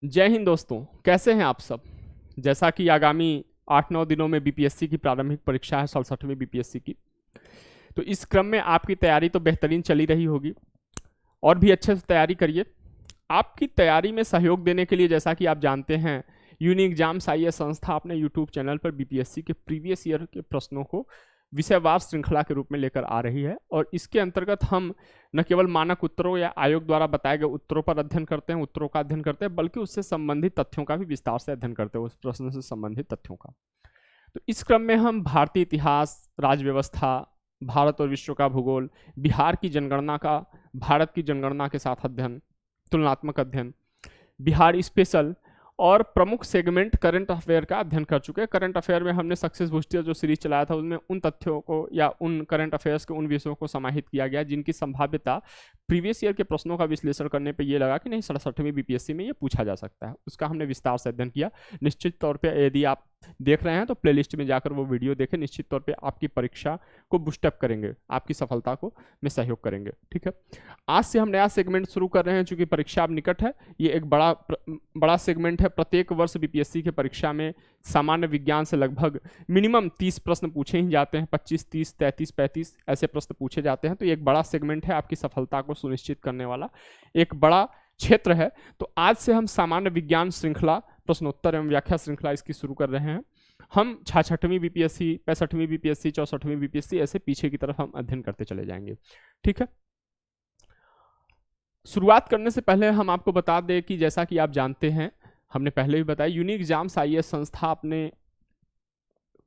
जय हिंद दोस्तों, कैसे हैं आप सब। जैसा कि आगामी 8-9 दिनों में बीपीएससी की प्रारंभिक परीक्षा है, 67वीं बीपीएससी की। तो इस क्रम में आपकी तैयारी तो बेहतरीन चली रही होगी और भी अच्छे से तैयारी करिए। आपकी तैयारी में सहयोग देने के लिए, जैसा कि आप जानते हैं, यूनिक एग्जाम्स आईएएस संस्था अपने यूट्यूब चैनल पर बीपीएससी के प्रीवियस ईयर के प्रश्नों को विषयवार श्रृंखला के रूप में लेकर आ रही है। और इसके अंतर्गत हम न केवल मानक उत्तरों या आयोग द्वारा बताए गए उत्तरों पर अध्ययन करते हैं, उत्तरों का अध्ययन करते हैं, बल्कि उससे संबंधित तथ्यों का भी विस्तार से अध्ययन करते हैं, उस प्रश्न से संबंधित तथ्यों का। तो इस क्रम में हम भारतीय इतिहास, राज्य व्यवस्था, भारत और विश्व का भूगोल, बिहार की जनगणना का भारत की जनगणना के साथ अध्ययन, तुलनात्मक अध्ययन, बिहार स्पेशल और प्रमुख सेगमेंट करंट अफेयर का अध्ययन कर चुके हैं। करंट अफेयर में हमने सक्सेस बूस्टर जो सीरीज चलाया था, उसमें उन तथ्यों को या उन करंट अफेयर्स के उन विषयों को समाहित किया गया जिनकी संभाव्यता प्रीवियस ईयर के प्रश्नों का विश्लेषण करने पे ये लगा कि नहीं, 67वीं बीपीएससी में ये पूछा जा सकता है। उसका हमने विस्तार से अध्ययन किया। निश्चित तौर पर यदि आप देख रहे हैं तो प्लेलिस्ट में जाकर वो वीडियो देखें। निश्चित तौर पे आपकी परीक्षा को बूस्टअप करेंगे, आपकी सफलता को में सहयोग करेंगे। ठीक है, आज से हम नया सेगमेंट शुरू कर रहे हैं। चूंकि परीक्षा अब निकट है, ये एक बड़ा सेगमेंट है। प्रत्येक वर्ष बीपीएससी की परीक्षा में सामान्य विज्ञान से लगभग मिनिमम 30 प्रश्न पूछे ही जाते हैं। 25, 30, 33, 35 ऐसे प्रश्न पूछे जाते हैं। तो ये एक बड़ा सेगमेंट है, आपकी सफलता को सुनिश्चित करने वाला एक बड़ा क्षेत्र है। तो आज से हम सामान्य विज्ञान श्रृंखला, प्रश्नोत्तर एवं व्याख्या श्रृंखला इसकी शुरू कर रहे हैं। हम 66वीं बीपीएससी, 65वीं बीपीएससी, 64वीं बीपीएससी ऐसे पीछे की तरफ हम अध्ययन करते चले जाएंगे। ठीक है, शुरुआत करने से पहले हम आपको बता दें कि जैसा कि आप जानते हैं, हमने पहले भी बताया, यूनिक एग्जाम्स आईएएस संस्था अपने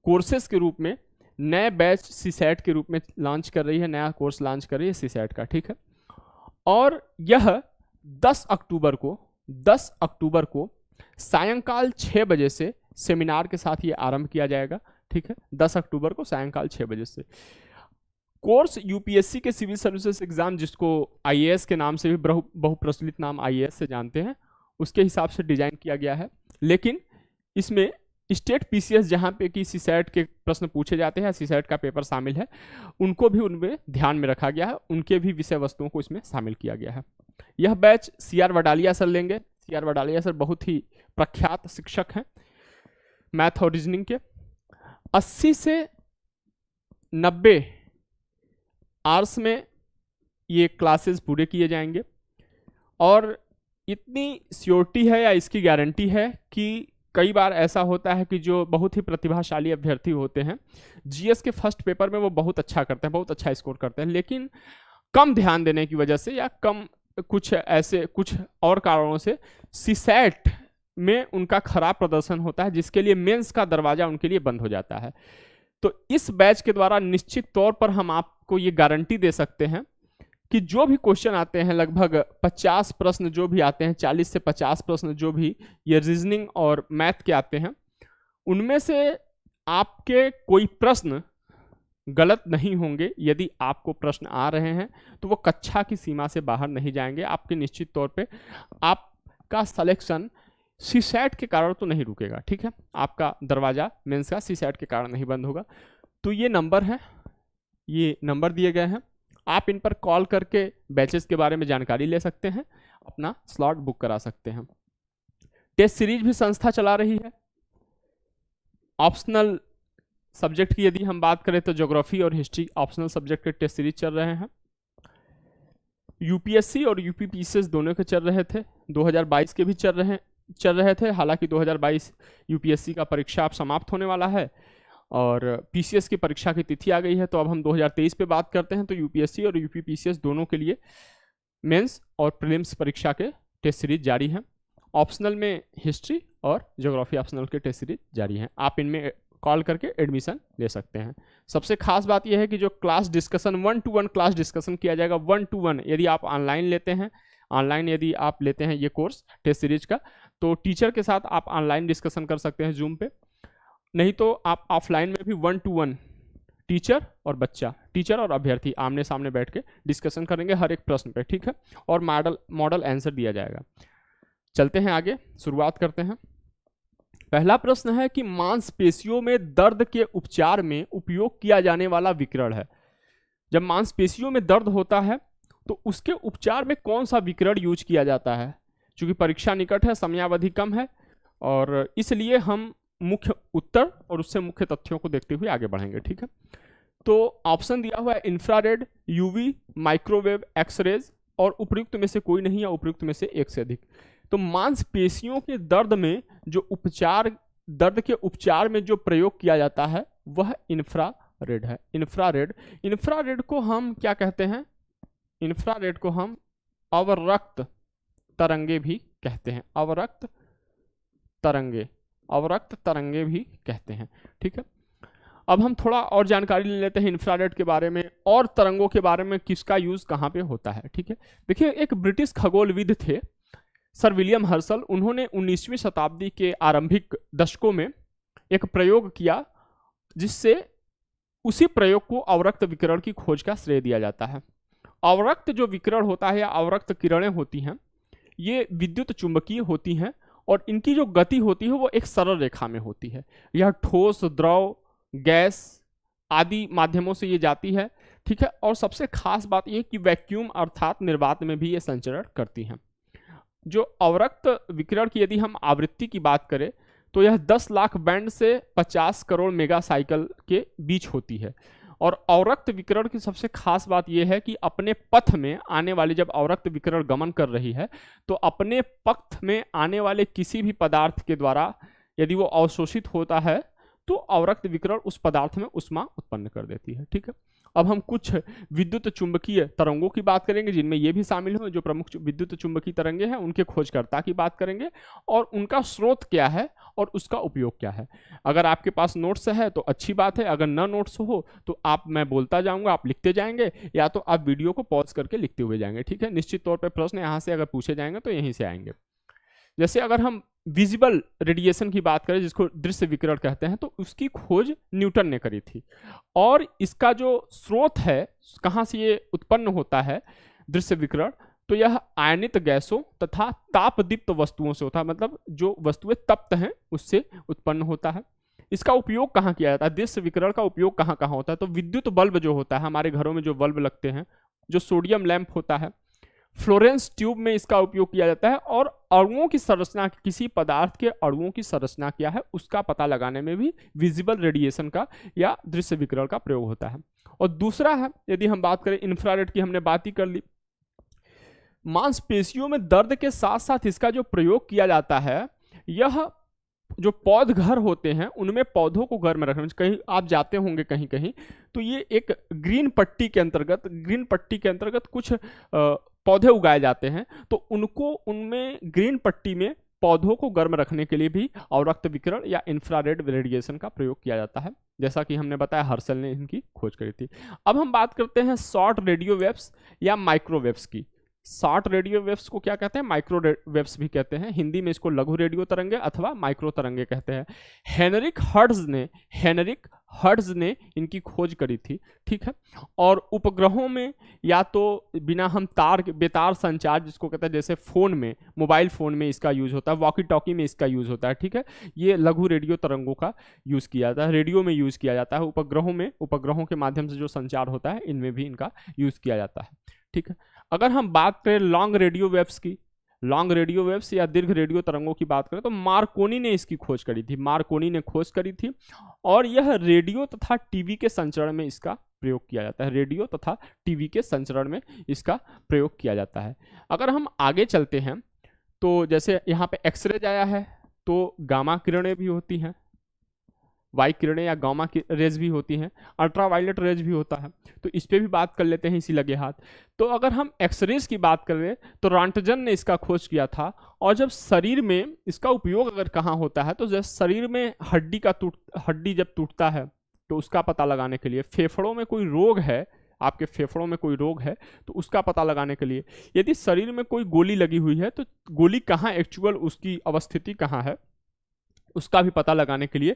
कोर्सेज के रूप में नए बैच सीसैट के रूप में लॉन्च कर रही है, नया कोर्स लॉन्च कर रही है सीसैट का। ठीक है, और यह 10 अक्टूबर को सायंकाल 6 बजे से सेमिनार के साथ ये आरंभ किया जाएगा। ठीक है, 10 अक्टूबर को सायंकाल 6 बजे से। कोर्स यूपीएससी के सिविल सर्विसेज एग्जाम, जिसको आईएएस के नाम से भी बहुप्रचलित नाम आईएएस से जानते हैं, उसके हिसाब से डिजाइन किया गया है। लेकिन इसमें स्टेट पीसीएस, जहाँ पे कि सीसैट के प्रश्न पूछे जाते हैं, सीसैट का पेपर शामिल है, उनको भी उनमें ध्यान में रखा गया है, उनके भी विषय वस्तुओं को इसमें शामिल किया गया है। यह बैच सीआर वडालिया सर लेंगे। सीआर वडालिया सर बहुत ही प्रख्यात शिक्षक हैं मैथ और रीजनिंग के। 80 से 90 आवर्स में ये क्लासेस पूरे किए जाएंगे। और इतनी श्योरिटी है या इसकी गारंटी है कि कई बार ऐसा होता है कि जो बहुत ही प्रतिभाशाली अभ्यर्थी होते हैं, जीएस के फर्स्ट पेपर में वो बहुत अच्छा करते हैं, बहुत अच्छा स्कोर करते हैं, लेकिन कम ध्यान देने की वजह से या कुछ और कारणों से सीसैट में उनका खराब प्रदर्शन होता है, जिसके लिए मेंस का दरवाजा उनके लिए बंद हो जाता है। तो इस बैच के द्वारा निश्चित तौर पर हम आपको ये गारंटी दे सकते हैं कि जो भी क्वेश्चन आते हैं, लगभग 50 प्रश्न जो भी आते हैं, 40 से 50 प्रश्न जो भी ये रीजनिंग और मैथ के आते हैं, उनमें से आपके कोई प्रश्न गलत नहीं होंगे। यदि आपको प्रश्न आ रहे हैं तो वो कक्षा की सीमा से बाहर नहीं जाएंगे। आपके निश्चित तौर पे आपका सिलेक्शन सीसैट के कारण तो नहीं रुकेगा। ठीक है, आपका दरवाजा मेंस का सीसैट के कारण नहीं बंद होगा। तो ये नंबर है, ये नंबर दिए गए हैं, आप इन पर कॉल करके बैचेस के बारे में जानकारी ले सकते हैं, अपना स्लॉट बुक करा सकते हैं। टेस्ट सीरीज भी संस्था चला रही है। ऑप्शनल सब्जेक्ट की यदि हम बात करें तो ज्योग्राफी और हिस्ट्री ऑप्शनल सब्जेक्ट के टेस्ट सीरीज चल रहे हैं। यूपीएससी और यूपीपीसीएस दोनों के चल रहे थे, 2022 के भी चल रहे थे। हालांकि 2022 यूपीएससी का परीक्षा अब समाप्त होने वाला है और पीसीएस की परीक्षा की तिथि आ गई है। तो अब हम 2023 पे बात करते हैं। तो यूपीएससी और यूपीपीसीएस दोनों के लिए मेंस और प्रीलिम्स परीक्षा के टेस्ट सीरीज जारी हैं। ऑप्शनल में हिस्ट्री और ज्योग्राफी ऑप्शनल के टेस्ट सीरीज जारी हैं। आप इनमें कॉल करके एडमिशन ले सकते हैं। सबसे खास बात यह है कि जो class discussion 1-to-1 class discussion किया जाएगा, 1-to-1 यदि आप ऑनलाइन लेते हैं, यदि आप लेते हैं ये कोर्स टेस्ट सीरीज का, तो टीचर के साथ आप ऑनलाइन डिस्कशन कर सकते हैं जूम पे। नहीं तो आप ऑफलाइन में भी 1-to-1 टीचर और बच्चा, टीचर और अभ्यर्थी आमने सामने बैठ के डिस्कशन करेंगे हर एक प्रश्न पे। ठीक है, और मॉडल आंसर दिया जाएगा। चलते हैं आगे, शुरुआत करते हैं। पहला प्रश्न है कि मांसपेशियों में दर्द के उपचार में उपयोग किया जाने वाला विकिरण है। जब मांसपेशियों में दर्द होता है तो उसके उपचार में कौन सा विकिरण यूज किया जाता है? चूंकि परीक्षा निकट है, समयावधि कम है, और इसलिए हम मुख्य उत्तर और उससे मुख्य तथ्यों को देखते हुए आगे बढ़ेंगे। ठीक है, तो ऑप्शन दिया हुआ है इंफ्रारेड, यूवी, माइक्रोवेव, एक्सरेज, और उपयुक्त में से कोई नहीं या उपयुक्त में से एक से अधिक। तो मांसपेशियों के दर्द में जो उपचार, दर्द के उपचार में जो प्रयोग किया जाता है वह इंफ्रारेड है। इंफ्रारेड को हम क्या कहते हैं? इंफ्रारेड को हम अवरक्त तरंगे भी कहते हैं। अवरक्त तरंगे भी कहते हैं। ठीक है, अब हम थोड़ा और जानकारी ले लेते हैं इंफ्रारेड के बारे में और तरंगों के बारे में, किसका यूज कहाँ पे होता है। ठीक है, देखिए एक ब्रिटिश खगोलविद थे सर विलियम हर्सल। उन्होंने 19वीं शताब्दी के आरंभिक दशकों में एक प्रयोग किया, जिससे उसी प्रयोग को अवरक्त विकिरण की खोज का श्रेय दिया जाता है। अवरक्त जो विकिरण होता है या अवरक्त किरणें होती हैं, ये विद्युत चुंबकीय होती हैं और इनकी जो गति होती है वो एक सरल रेखा में होती है। यह ठोस, द्रव, गैस आदि माध्यमों से ये जाती है। ठीक है, और सबसे खास बात यह कि वैक्यूम अर्थात निर्वात में भी ये संचरण करती हैं। जो अवरक्त विकिरण की यदि हम आवृत्ति की बात करें तो यह 10 लाख बैंड से 50 करोड़ मेगा साइकिल के बीच होती है। और अवरक्त विकिरण की सबसे खास बात यह है कि अपने पथ में आने वाली, जब अवरक्त विकिरण गमन कर रही है तो अपने पथ में आने वाले किसी भी पदार्थ के द्वारा यदि वो अवशोषित होता है तो अवरक्त विकिरण उस पदार्थ में ऊष्मा उत्पन्न कर देती है। ठीक है, अब हम कुछ विद्युत चुंबकीय तरंगों की बात करेंगे, जिनमें ये भी शामिल हो जो प्रमुख विद्युत चुंबकीय तरंगे हैं, उनके खोजकर्ता की बात करेंगे और उनका स्रोत क्या है और उसका उपयोग क्या है। अगर आपके पास नोट्स है तो अच्छी बात है, अगर न नोट्स हो तो मैं बोलता जाऊंगा, आप लिखते जाएंगे, या तो आप वीडियो को पॉज करके लिखते हुए जाएंगे। ठीक है, निश्चित तौर पर प्रश्न यहाँ से अगर पूछे जाएंगे तो यहीं से आएंगे। जैसे अगर हम विजिबल रेडिएशन की बात करें, जिसको दृश्य विकिरण कहते हैं, तो उसकी खोज न्यूटन ने करी थी। और इसका जो स्रोत है, कहाँ से ये उत्पन्न होता है दृश्य विकिरण, तो यह आयनित गैसों तथा तापदीप्त वस्तुओं से होता है, मतलब जो वस्तुएं तप्त हैं उससे उत्पन्न होता है। इसका उपयोग कहाँ किया जाता है? दृश्य विकिरण का उपयोग कहाँ कहाँ होता है? तो विद्युत बल्ब जो होता है, हमारे घरों में जो बल्ब लगते हैं, जो सोडियम लैंप होता है, फ्लोरेंस ट्यूब में इसका उपयोग किया जाता है। और अणुओं की संरचना, किसी पदार्थ के अणुओं की संरचना क्या है उसका पता लगाने में भी विजिबल रेडिएशन का या दृश्य विकिरण का प्रयोग होता है। और दूसरा है, यदि हम बात करें इंफ्रारेड की, हमने बात ही कर ली, मांसपेशियों में दर्द के साथ साथ इसका जो प्रयोग किया जाता है, यह जो पौध घर होते हैं उनमें पौधों को घर में रखना। कहीं आप जाते होंगे कहीं कहीं, तो ये एक ग्रीन पट्टी के अंतर्गत कुछ पौधे उगाए जाते हैं, तो उनको उनमें ग्रीन पट्टी में पौधों को गर्म रखने के लिए भी अवरक्त विकिरण या इंफ्रारेड रेडिएशन का प्रयोग किया जाता है, जैसा कि हमने बताया हर्सल ने इनकी खोज करी थी। अब हम बात करते हैं शॉर्ट रेडियो वेव्स या माइक्रोवेव्स की। शॉर्ट रेडियो वेव्स को क्या कहते हैं? माइक्रोवेव्स भी कहते हैं। हिंदी में इसको लघु रेडियो तरंगे अथवा माइक्रो तरंगे कहते हैं। हेनरिक हर्ट्ज ने इनकी खोज करी थी। ठीक है, और उपग्रहों में या तो बिना हम बेतार संचार जिसको कहते हैं, जैसे फोन में, मोबाइल फोन में इसका यूज होता है, वॉकी टॉकी में इसका यूज होता है। ठीक है, ये लघु रेडियो तरंगों का यूज किया जाता है, रेडियो में यूज किया जाता है। उपग्रहों के माध्यम से जो संचार होता है इनमें भी इनका यूज किया जाता है। ठीक है, अगर हम बात करें लॉन्ग रेडियो वेव्स की, लॉन्ग रेडियो वेव्स या दीर्घ रेडियो तरंगों की बात करें, तो मार्कोनी ने इसकी खोज करी थी। और यह रेडियो तथा टीवी के संचरण में इसका प्रयोग किया जाता है। अगर हम आगे चलते हैं तो जैसे यहाँ पे एक्सरे आया है, तो गामा किरणें भी होती हैं, वाई किरणें या गामा की रेज भी होती हैं, अल्ट्रावायलेट रेज भी होता है, तो इस पर भी बात कर लेते हैं इसी लगे हाथ। तो अगर हम एक्सरेज की बात करें तो रॉन्टजन ने इसका खोज किया था। और जब शरीर में इसका उपयोग अगर कहाँ होता है, तो जब शरीर में हड्डी जब टूटता है तो उसका पता लगाने के लिए, फेफड़ों में कोई रोग है, आपके फेफड़ों में कोई रोग है तो उसका पता लगाने के लिए, यदि शरीर में कोई गोली लगी हुई है तो गोली कहाँ एक्चुअल उसकी अवस्थिति कहाँ है उसका भी पता लगाने के लिए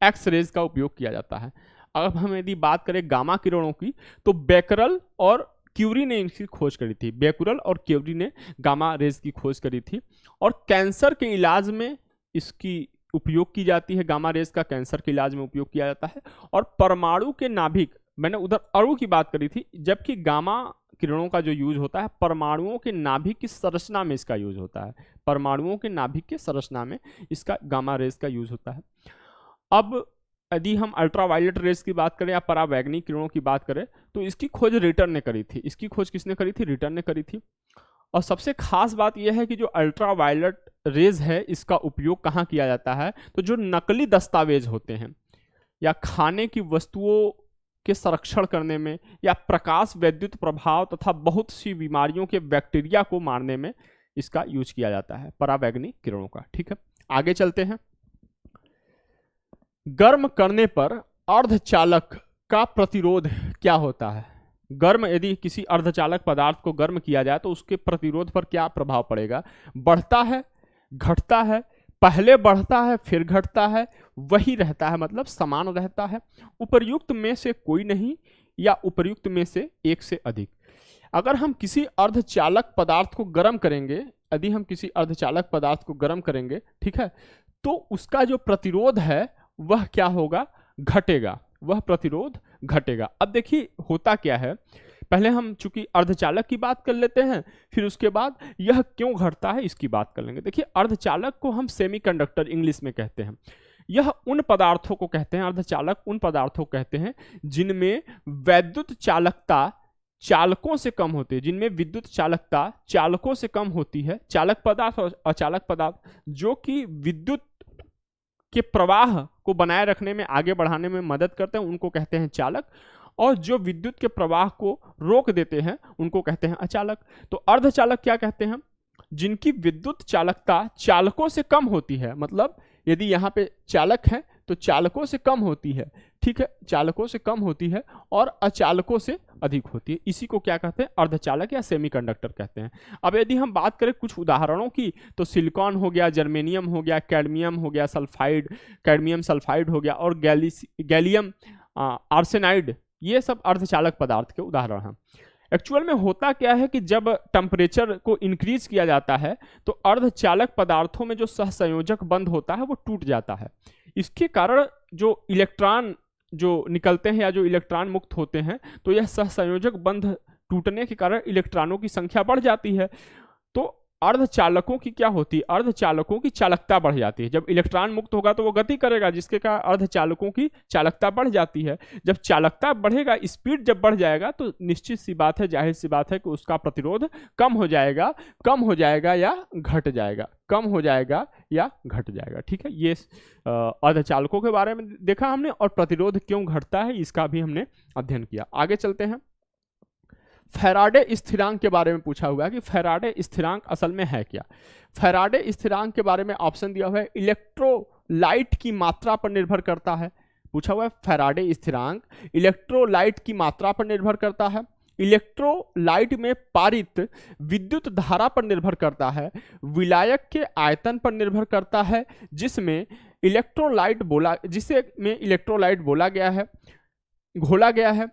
एक्स रेज का उपयोग किया जाता है। अब हम यदि बात करें गामा किरणों की, तो बेकरल और क्यूरी ने इनकी खोज करी थी। बेकुरल और क्यूरी ने गामा रेज की खोज करी थी। और कैंसर के इलाज में इसकी उपयोग की जाती है, गामा रेज का कैंसर के इलाज में उपयोग किया जाता है। और परमाणु के नाभिक, मैंने उधर अणु की बात करी थी, जबकि गामा किरणों का जो यूज होता है परमाणुओं के नाभिक की संरचना में इसका यूज होता है। परमाणुओं के नाभिक की संरचना में इसका गामा रेज का यूज होता है। अब यदि हम अल्ट्रावायलेट रेज की बात करें या परावैंगनिक किरणों की बात करें तो इसकी खोज रिटर ने करी थी। इसकी खोज किसने करी थी? रिटर ने करी थी। और सबसे खास बात यह है कि जो अल्ट्रावायलेट रेज है इसका उपयोग कहाँ किया जाता है? तो जो नकली दस्तावेज होते हैं या खाने की वस्तुओं के संरक्षण करने में या प्रकाश वैद्युत प्रभाव तथा बहुत सी बीमारियों के बैक्टीरिया को मारने में इसका यूज किया जाता है, परावैंगनिक किरणों का। ठीक है, आगे चलते हैं। गर्म करने पर अर्धचालक का प्रतिरोध क्या होता है? गर्म यदि किसी अर्धचालक पदार्थ को गर्म किया जाए तो उसके प्रतिरोध पर क्या प्रभाव पड़ेगा? बढ़ता है, घटता है, पहले बढ़ता है फिर घटता है, वही रहता है, मतलब समान रहता है, उपर्युक्त में से कोई नहीं या उपर्युक्त में से एक से अधिक। अगर हम किसी अर्धचालक पदार्थ को गर्म करेंगे, यदि हम किसी अर्धचालक पदार्थ को गर्म करेंगे, ठीक है, तो उसका जो प्रतिरोध है वह क्या होगा? घटेगा, वह प्रतिरोध घटेगा। अब देखिए होता क्या है, पहले हम चूंकि अर्धचालक की बात कर लेते हैं, फिर उसके बाद यह क्यों घटता है इसकी बात कर लेंगे। देखिए अर्धचालक को हम सेमीकंडक्टर इंग्लिश में कहते हैं। यह उन पदार्थों को कहते हैं, अर्धचालक उन पदार्थों को कहते हैं जिनमें वैद्युत चालकता चालकों से कम होती है, जिनमें विद्युत चालकता चालकों से कम होती है। चालक पदार्थ और अचालक पदार्थ जो कि विद्युत के प्रवाह को बनाए रखने में, आगे बढ़ाने में मदद करते हैं, उनको कहते हैं चालक, और जो विद्युत के प्रवाह को रोक देते हैं उनको कहते हैं अचालक। तो अर्धचालक क्या कहते हैं? जिनकी विद्युत चालकता चालकों से कम होती है, मतलब यदि यहाँ पे चालक है तो चालकों से कम होती है, ठीक है, चालकों से कम होती है और अचालकों से अधिक होती है। इसी को क्या कहते हैं? अर्धचालक या सेमीकंडक्टर कहते हैं। अब यदि हम बात करें कुछ उदाहरणों की तो सिलिकॉन हो गया, जर्मेनियम हो गया, कैडमियम हो गया, सल्फाइड, कैडमियम सल्फाइड हो गया, और गैलियम आर्सेनाइड, ये सब अर्धचालक पदार्थ के उदाहरण हैं। एक्चुअल में होता क्या है कि जब टेम्परेचर को इंक्रीज किया जाता है तो अर्धचालक पदार्थों में जो सहसंयोजक बंध होता है वो टूट जाता है। इसके कारण जो इलेक्ट्रॉन जो निकलते हैं या जो इलेक्ट्रॉन मुक्त होते हैं, तो यह सहसंयोजक बंध टूटने के कारण इलेक्ट्रॉनों की संख्या बढ़ जाती है। तो अर्धचालकों की क्या होती है? अर्धचालकों की चालकता बढ़ जाती है। जब इलेक्ट्रॉन मुक्त होगा तो वो गति करेगा, जिसके कारण अर्धचालकों की चालकता बढ़ जाती है। जब चालकता बढ़ेगा, स्पीड जब बढ़ जाएगा, तो निश्चित सी बात है, जाहिर सी बात है कि उसका प्रतिरोध कम हो जाएगा, कम हो जाएगा या घट जाएगा, कम हो जाएगा या घट जाएगा। ठीक है, ये अर्धचालकों के बारे में देखा हमने, और प्रतिरोध क्यों घटता है इसका भी हमने अध्ययन किया। आगे चलते हैं। फैराडे स्थिरांक के बारे में पूछा हुआ है कि फैराडे स्थिरांक असल में है क्या। फैराडे स्थिरांक के बारे में ऑप्शन दिया हुआ है, इलेक्ट्रोलाइट की मात्रा पर निर्भर करता है। पूछा हुआ है फैराडे स्थिरांक इलेक्ट्रोलाइट की मात्रा पर निर्भर करता है, इलेक्ट्रोलाइट में पारित विद्युत धारा पर निर्भर करता है, विलायक के आयतन पर निर्भर करता है जिसे में इलेक्ट्रोलाइट बोला गया है, घोला गया है,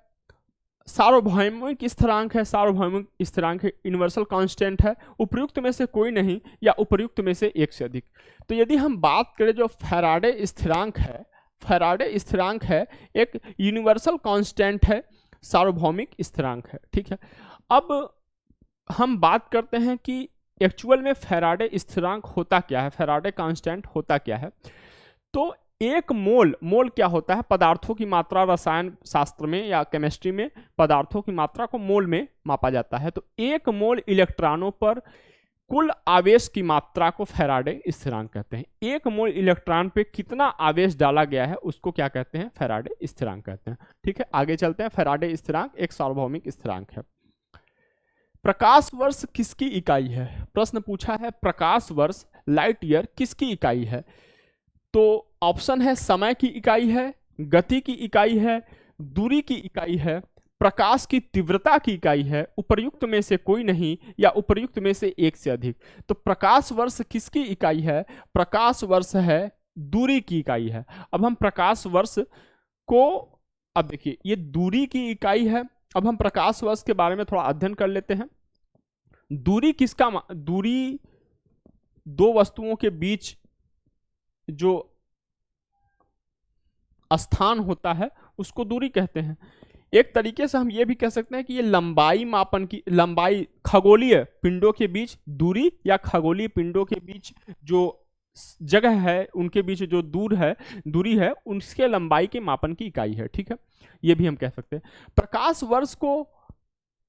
सार्वभौमिक स्थिरांक है, सार्वभौमिक स्थिरांक है, यूनिवर्सल कांस्टेंट है, उपयुक्त में से कोई नहीं या उपयुक्त में से एक से अधिक। तो यदि हम बात करें जो फैराडे स्थिरांक है, फैराडे स्थिरांक है एक यूनिवर्सल कांस्टेंट है, सार्वभौमिक स्थिरांक है। ठीक है, अब हम बात करते हैं कि एक्चुअल में फैराडे स्थिरांक होता क्या है, फैराडे कांस्टेंट होता क्या है। तो एक मोल क्या होता है? पदार्थों की मात्रा रसायन शास्त्र में या केमिस्ट्री में पदार्थों की मात्रा को मोल में मापा जाता है। तो एक मोल इलेक्ट्रॉनों पर कुल आवेश की मात्रा को फैराडे स्थिरांक कहते हैं। एक मोल इलेक्ट्रॉन पे कितना आवेश डाला गया है उसको क्या कहते हैं? फैराडे स्थिरांक कहते हैं। ठीक है, आगे चलते हैं। फैराडे स्थिरांक एक सार्वभौमिक स्थिरांक है। प्रकाश वर्ष किसकी इकाई है? प्रश्न पूछा है प्रकाश वर्ष, लाइट ईयर किसकी इकाई है? तो ऑप्शन है समय की इकाई है, गति की इकाई है, दूरी की इकाई है, प्रकाश की तीव्रता की इकाई है, उपर्युक्त में से कोई नहीं या उपर्युक्त में से एक से अधिक। तो प्रकाश वर्ष किसकी इकाई है? प्रकाश वर्ष है दूरी की इकाई है। अब हम प्रकाश वर्ष को, अब देखिए ये दूरी की इकाई है। अब हम प्रकाश वर्ष के बारे में थोड़ा अध्ययन कर लेते हैं। दूरी किसका, दूरी दो वस्तुओं के बीच जो स्थान होता है उसको दूरी कहते हैं। एक तरीके से हम ये भी कह सकते हैं कि ये लंबाई मापन की, लंबाई खगोलीय पिंडों के बीच दूरी या खगोलीय पिंडों के बीच जो जगह है, उनके बीच जो दूरी है, उसके लंबाई के मापन की इकाई है। ठीक है, ये भी हम कह सकते हैं। प्रकाश वर्ष को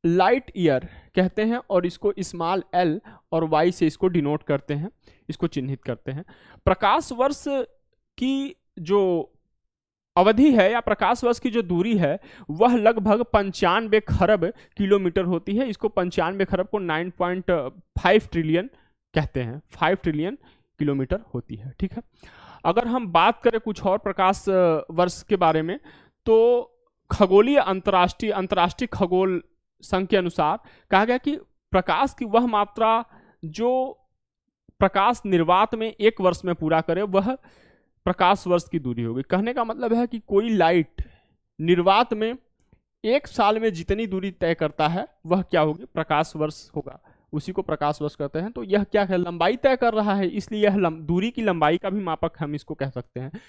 लाइट ईयर कहते हैं और इसको स्मॉल एल और वाई से इसको डिनोट करते हैं, इसको चिन्हित करते हैं। प्रकाश वर्ष की जो अवधि है या प्रकाश वर्ष की जो दूरी है वह लगभग 95 खरब किलोमीटर होती है। इसको 95 खरब को 9.5 ट्रिलियन कहते हैं, 5 ट्रिलियन किलोमीटर होती है। ठीक है, अगर हम बात करें कुछ और प्रकाश वर्ष के बारे में, तो खगोलीय अंतर्राष्ट्रीय खगोल संघ के अनुसार कहा गया कि प्रकाश की वह मात्रा जो प्रकाश निर्वात में एक वर्ष में पूरा करे वह प्रकाश वर्ष की दूरी होगी। कहने का मतलब है कि कोई लाइट निर्वात में एक साल में जितनी दूरी तय करता है वह क्या होगी, प्रकाश वर्ष होगा, उसी को प्रकाश वर्ष कहते हैं। तो यह क्या है, लंबाई तय कर रहा है, इसलिए यह दूरी की लंबाई का भी मापक हम इसको कह सकते हैं।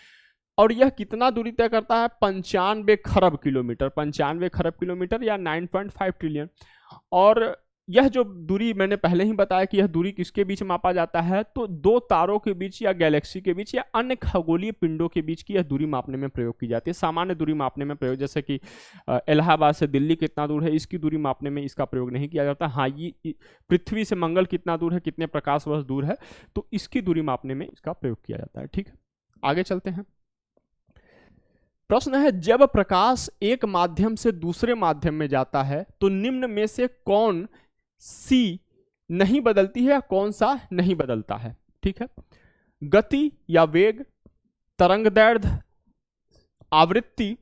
और यह कितना दूरी तय करता है, 95 खरब किलोमीटर, 95 खरब किलोमीटर या 9.5 ट्रिलियन। और यह जो दूरी मैंने पहले ही बताया कि यह दूरी किसके बीच मापा जाता है, तो दो तारों के बीच या गैलेक्सी के बीच या अन्य खगोलीय पिंडों के बीच की यह दूरी मापने में प्रयोग की जाती है। सामान्य दूरी मापने में प्रयोग, जैसे कि इलाहाबाद से दिल्ली कितना दूर है, इसकी दूरी मापने में इसका प्रयोग नहीं किया जाता। हाँ, ये पृथ्वी से मंगल कितना दूर है, कितने प्रकाश वर्ष दूर है, तो इसकी दूरी मापने में इसका प्रयोग किया जाता है। ठीक है, आगे चलते हैं। प्रश्न है, जब प्रकाश एक माध्यम से दूसरे माध्यम में जाता है तो निम्न में से कौन सी नहीं बदलती है या कौन सा नहीं बदलता है। ठीक है, गति या वेग, तरंगदैर्घ्य, आवृत्ति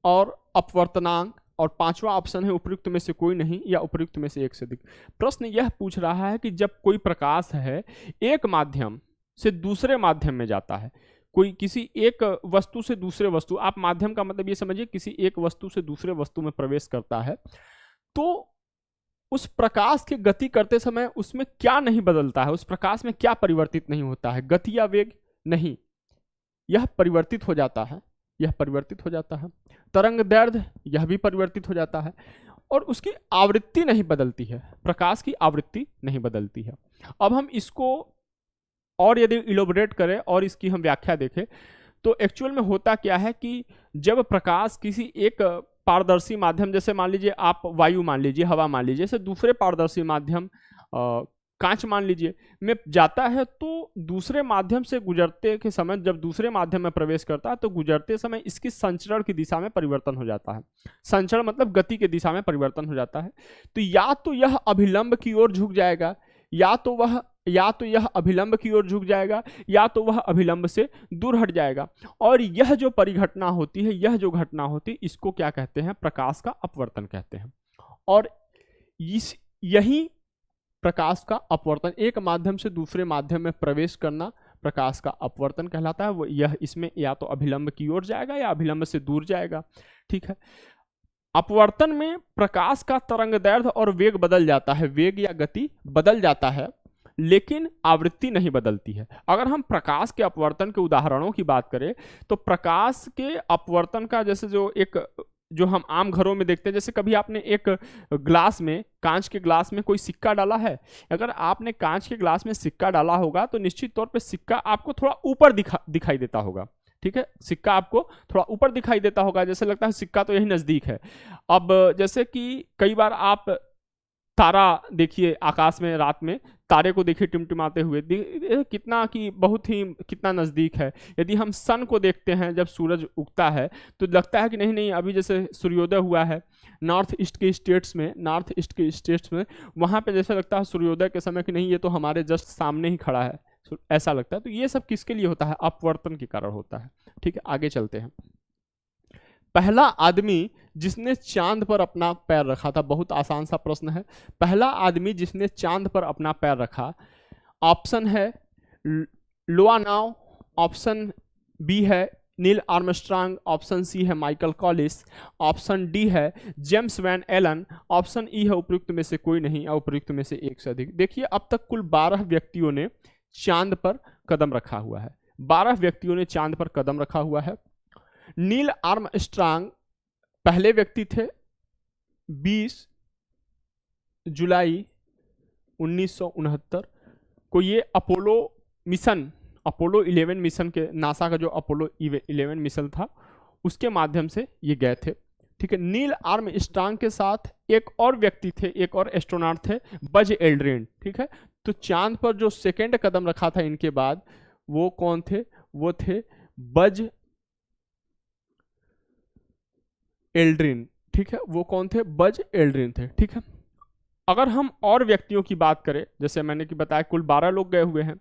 और अपवर्तनांक, और पांचवा ऑप्शन है उपयुक्त में से कोई नहीं या उपयुक्त में से एक से अधिक। प्रश्न यह पूछ रहा है कि जब कोई प्रकाश है एक माध्यम से दूसरे माध्यम में जाता है, कोई किसी एक वस्तु से दूसरे वस्तु, आप माध्यम का मतलब ये समझिए किसी एक वस्तु से दूसरे वस्तु में प्रवेश करता है, तो उस प्रकाश की गति करते समय उसमें क्या नहीं बदलता है, उस प्रकाश में क्या परिवर्तित नहीं होता है, गति या वेग नहीं, यह परिवर्तित हो जाता है, यह परिवर्तित हो जाता है। तरंगदैर्घ्य, यह भी परिवर्तित हो जाता है। और उसकी आवृत्ति नहीं बदलती है, प्रकाश की आवृत्ति नहीं बदलती है। अब हम इसको और यदि इलोबरेट करें और इसकी हम व्याख्या देखें, तो एक्चुअल में होता क्या है कि जब प्रकाश किसी एक पारदर्शी माध्यम, जैसे मान लीजिए आप वायु मान लीजिए, हवा मान लीजिए, जैसे दूसरे पारदर्शी माध्यम कांच मान लीजिए में जाता है, तो दूसरे माध्यम से गुजरते के समय, जब दूसरे माध्यम में प्रवेश करता है तो गुजरते समय इसकी संचरण की दिशा में परिवर्तन हो जाता है। संचरण मतलब गति की दिशा में परिवर्तन हो जाता है। तो या तो यह अभिलंब की ओर झुक जाएगा, या तो यह अभिलंब की ओर झुक जाएगा, या तो वह अभिलंब से दूर हट जाएगा। और यह जो परिघटना होती है, यह जो घटना होती है, इसको क्या कहते हैं, प्रकाश का अपवर्तन कहते हैं। और यही प्रकाश का अपवर्तन, एक माध्यम से दूसरे माध्यम में प्रवेश करना प्रकाश का अपवर्तन कहलाता है। वो यह इसमें या तो अभिलंब की ओर जाएगा या अभिलंब से दूर जाएगा। ठीक है, अपवर्तन में प्रकाश का तरंगदैर्घ्य और वेग बदल जाता है, वेग या गति बदल जाता है, लेकिन आवृत्ति नहीं बदलती है। अगर हम प्रकाश के अपवर्तन के उदाहरणों की बात करें, तो प्रकाश के अपवर्तन का जैसे जो हम आम घरों में देखते हैं, जैसे कभी आपने एक ग्लास में, कांच के ग्लास में कोई सिक्का डाला है, अगर आपने कांच के ग्लास में सिक्का डाला होगा तो निश्चित तौर पे सिक्का आपको थोड़ा ऊपर दिखाई देता होगा। ठीक है, सिक्का आपको थोड़ा ऊपर दिखाई देता होगा, जैसे लगता है सिक्का तो यही नजदीक है। अब जैसे कि कई बार आप तारा देखिए आकाश में, रात में तारे को देखिए टिमटिमाते हुए, कितना कि बहुत ही कितना नज़दीक है। यदि हम सन को देखते हैं जब सूरज उगता है, तो लगता है कि नहीं अभी जैसे सूर्योदय हुआ है नॉर्थ ईस्ट के स्टेट्स में, वहाँ पे जैसे लगता है सूर्योदय के समय कि नहीं ये तो हमारे जस्ट सामने ही खड़ा है, ऐसा लगता है। तो ये सब किसके लिए होता है, अपवर्तन के कारण होता है। ठीक है, आगे चलते हैं। पहला आदमी जिसने चांद पर अपना पैर रखा था, बहुत आसान सा प्रश्न है। पहला आदमी जिसने चांद पर अपना पैर रखा, ऑप्शन है लोआनाव, ऑप्शन बी है नील आर्मस्ट्रांग, ऑप्शन सी है माइकल कॉलिस, ऑप्शन डी है James Van Allen, option E है उपयुक्त में से कोई नहीं या उपयुक्त में से एक से अधिक। देखिए अब तक कुल 12 व्यक्तियों ने चांद पर कदम रखा हुआ है, 12 व्यक्तियों ने चांद पर कदम रखा हुआ है। नील आर्मस्ट्रांग पहले व्यक्ति थे 20 जुलाई 1969 को, ये अपोलो 11 मिशन के, नासा का जो अपोलो 11 मिशन था उसके माध्यम से ये गए थे। ठीक है, नील आर्मस्ट्रांग के साथ एक और व्यक्ति थे, एक और एस्ट्रोनॉट थे, बज एल्ड्रिन। ठीक है, तो चांद पर जो सेकेंड कदम रखा था इनके बाद, वो कौन थे? वो थे बज एल्ड्रिन। ठीक है, वो कौन थे? बज एल्ड्रिन थे। ठीक है, अगर हम और व्यक्तियों की बात करें, जैसे मैंने कि बताया कुल 12 लोग गए हुए हैं,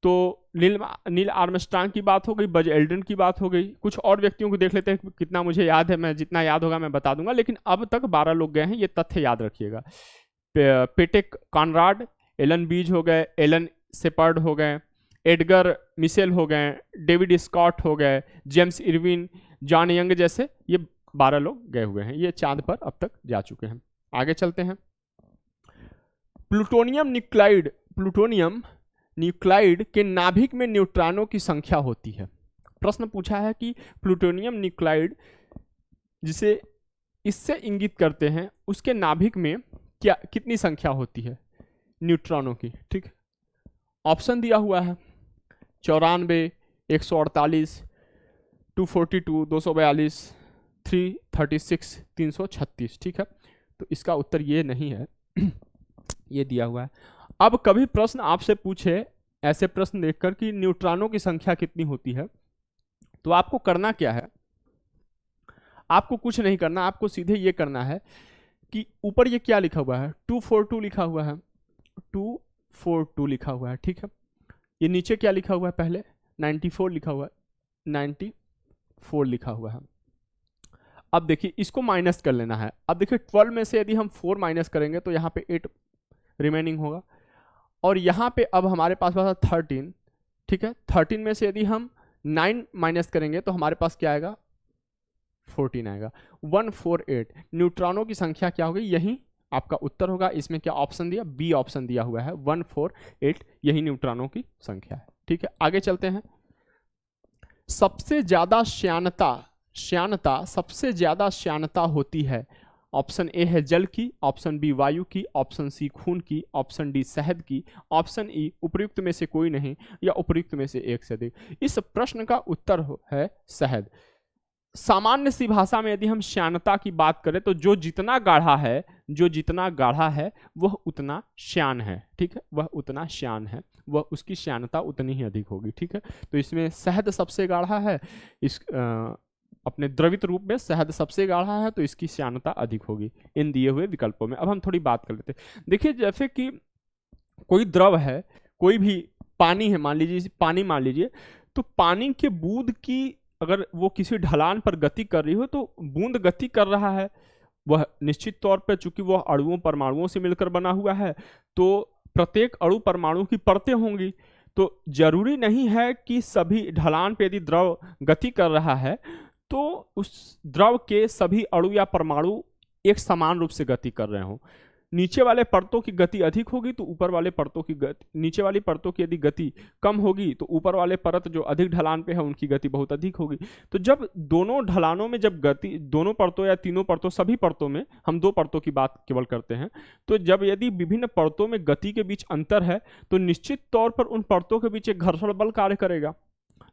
तो नील आर्मस्ट्रांग की बात हो गई, बज एल्ड्रिन की बात हो गई। कुछ और व्यक्तियों को देख लेते हैं, कितना मुझे याद है, मैं जितना याद होगा मैं बता दूंगा, लेकिन अब तक 12 लोग गए हैं, ये तथ्य याद रखिएगा। पेटेक कॉनराड, एलन बीज हो गए, एलन शेपर्ड हो गए, एडगर मिशेल हो गए, डेविड स्कॉट हो गए, जेम्स इरविन, जॉन यंग जैसे ये 12 लोग गए हुए हैं, ये चांद पर अब तक जा चुके हैं। आगे चलते हैं। प्लूटोनियम न्यूक्लाइड के नाभिक में न्यूट्रॉनों की संख्या होती है। प्रश्न पूछा है कि प्लूटोनियम न्यूक्लाइड, जिसे इससे इंगित करते हैं, उसके नाभिक में क्या कितनी संख्या होती है न्यूट्रॉनों की। ठीक, ऑप्शन दिया हुआ है 94, 148, 242, 242, 336, 336। ठीक है, तो इसका उत्तर ये नहीं है, ये दिया हुआ है। अब कभी प्रश्न आपसे पूछे ऐसे प्रश्न देखकर कि न्यूट्रॉनों की संख्या कितनी होती है, तो आपको करना क्या है? आपको कुछ नहीं करना, आपको सीधे ये करना है कि ऊपर ये क्या लिखा हुआ है, 242 लिखा हुआ है, 242 लिखा हुआ है। ठीक है, ये नीचे क्या लिखा हुआ है? पहले 94 लिखा हुआ है, 94 लिखा हुआ है। अब देखिए इसको माइनस कर लेना है। अब देखिए 12 में से यदि हम 4 माइनस करेंगे तो यहाँ पे 8 रिमेनिंग होगा, और यहाँ पे अब हमारे पास 13। ठीक है, 13 में से यदि हम 9 माइनस करेंगे तो हमारे पास क्या आएगा? 14 आएगा। 148 न्यूट्रॉनों की संख्या क्या होगी? यही आपका उत्तर होगा। इसमें क्या ऑप्शन दिया? बी ऑप्शन दिया हुआ है, 148 यही न्यूट्रॉनों की संख्या है। ठीक है, आगे चलते हैं। सबसे ज्यादा सबसे ज्यादा श्यानता होती है। ऑप्शन ए है जल की, ऑप्शन बी वायु की, ऑप्शन सी खून की, ऑप्शन डी शहद की, ऑप्शन ई उपयुक्त में से कोई नहीं, या उपयुक्त में से एक से अधिक। इस प्रश्न का उत्तर है शहद। सामान्य सी भाषा में यदि हम श्यानता की बात करें तो जो जितना गाढ़ा है वह उतना श्यान है। ठीक है, वह उतना श्यान है, वह उसकी श्यानता उतनी ही अधिक होगी। ठीक है, तो इसमें शहद सबसे गाढ़ा है, इस अपने द्रवित रूप में शहद सबसे गाढ़ा है, तो इसकी श्यानता अधिक होगी इन दिए हुए विकल्पों में। अब हम थोड़ी बात कर लेते हैं। देखिए जैसे कि कोई द्रव है, कोई भी पानी है, मान लीजिए, तो पानी के बूंद की अगर वो किसी ढलान पर गति कर रही हो तो बूंद गति कर रहा है, वह निश्चित तौर पर चूंकि वह अणुओं परमाणुओं से मिलकर बना हुआ है, तो प्रत्येक अणु परमाणु की परतें होंगी। तो जरूरी नहीं है कि सभी ढलान पे यदि द्रव गति कर रहा है तो उस द्रव के सभी अणु या परमाणु एक समान रूप से गति कर रहे हों। नीचे वाले परतों की गति अधिक होगी तो ऊपर वाले परतों की गति, नीचे वाली परतों की यदि गति कम होगी तो ऊपर वाले परत जो अधिक ढलान पे है उनकी गति बहुत अधिक होगी। तो जब दोनों ढलानों में जब गति, दोनों परतों या तीनों परतों, सभी परतों में, हम 2 परतों की बात केवल करते हैं, तो जब यदि विभिन्न परतों में गति के बीच अंतर है तो निश्चित तौर पर उन परतों के बीच एक घर्षण बल कार्य करेगा,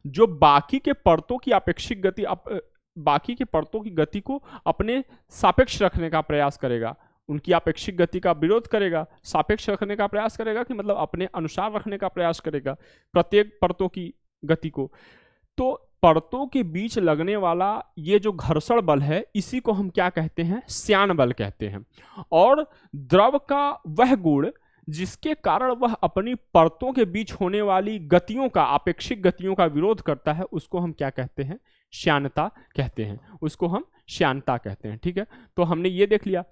जो बाकी के परतों की अपेक्षिक गति, बाकी के परतों की गति को अपने सापेक्ष रखने का प्रयास करेगा, उनकी अपेक्षिक गति का विरोध करेगा, सापेक्ष रखने का प्रयास करेगा, कि मतलब अपने अनुसार रखने का प्रयास करेगा प्रत्येक परतों की गति को। तो परतों के बीच लगने वाला ये जो घर्षण बल है, इसी को हम क्या कहते हैं? श्यान बल कहते हैं। और द्रव का वह गुण जिसके कारण वह अपनी परतों के बीच होने वाली गतियों का, अपेक्षिक गतियों का विरोध करता है, उसको हम क्या कहते हैं? श्यानता कहते हैं, उसको हम श्यानता कहते हैं। ठीक है, तो हमने ये देख लिया।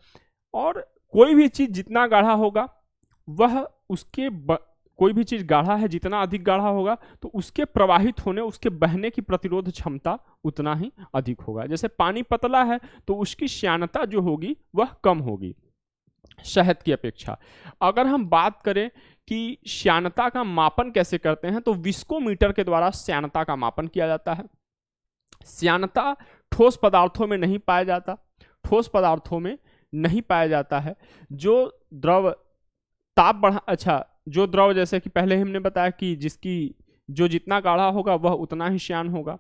और कोई भी चीज जितना गाढ़ा होगा वह उसके कोई भी चीज गाढ़ा है, जितना अधिक गाढ़ा होगा तो उसके प्रवाहित होने, उसके बहने की प्रतिरोध क्षमता उतना ही अधिक होगा। जैसे पानी पतला है तो उसकी श्यानता जो होगी वह कम होगी शहद की अपेक्षा। अगर हम बात करें कि श्यानता का मापन कैसे करते हैं, तो विस्कोमीटर के द्वारा श्यानता का मापन किया जाता है। श्यानता ठोस पदार्थों में नहीं पाया जाता, ठोस पदार्थों में नहीं पाया जाता है। जो द्रव ताप बढ़ा, अच्छा, जो द्रव जैसे कि पहले हमने बताया कि जिसकी जो जितना गाढ़ा होगा वह उतना ही श्यान होगा।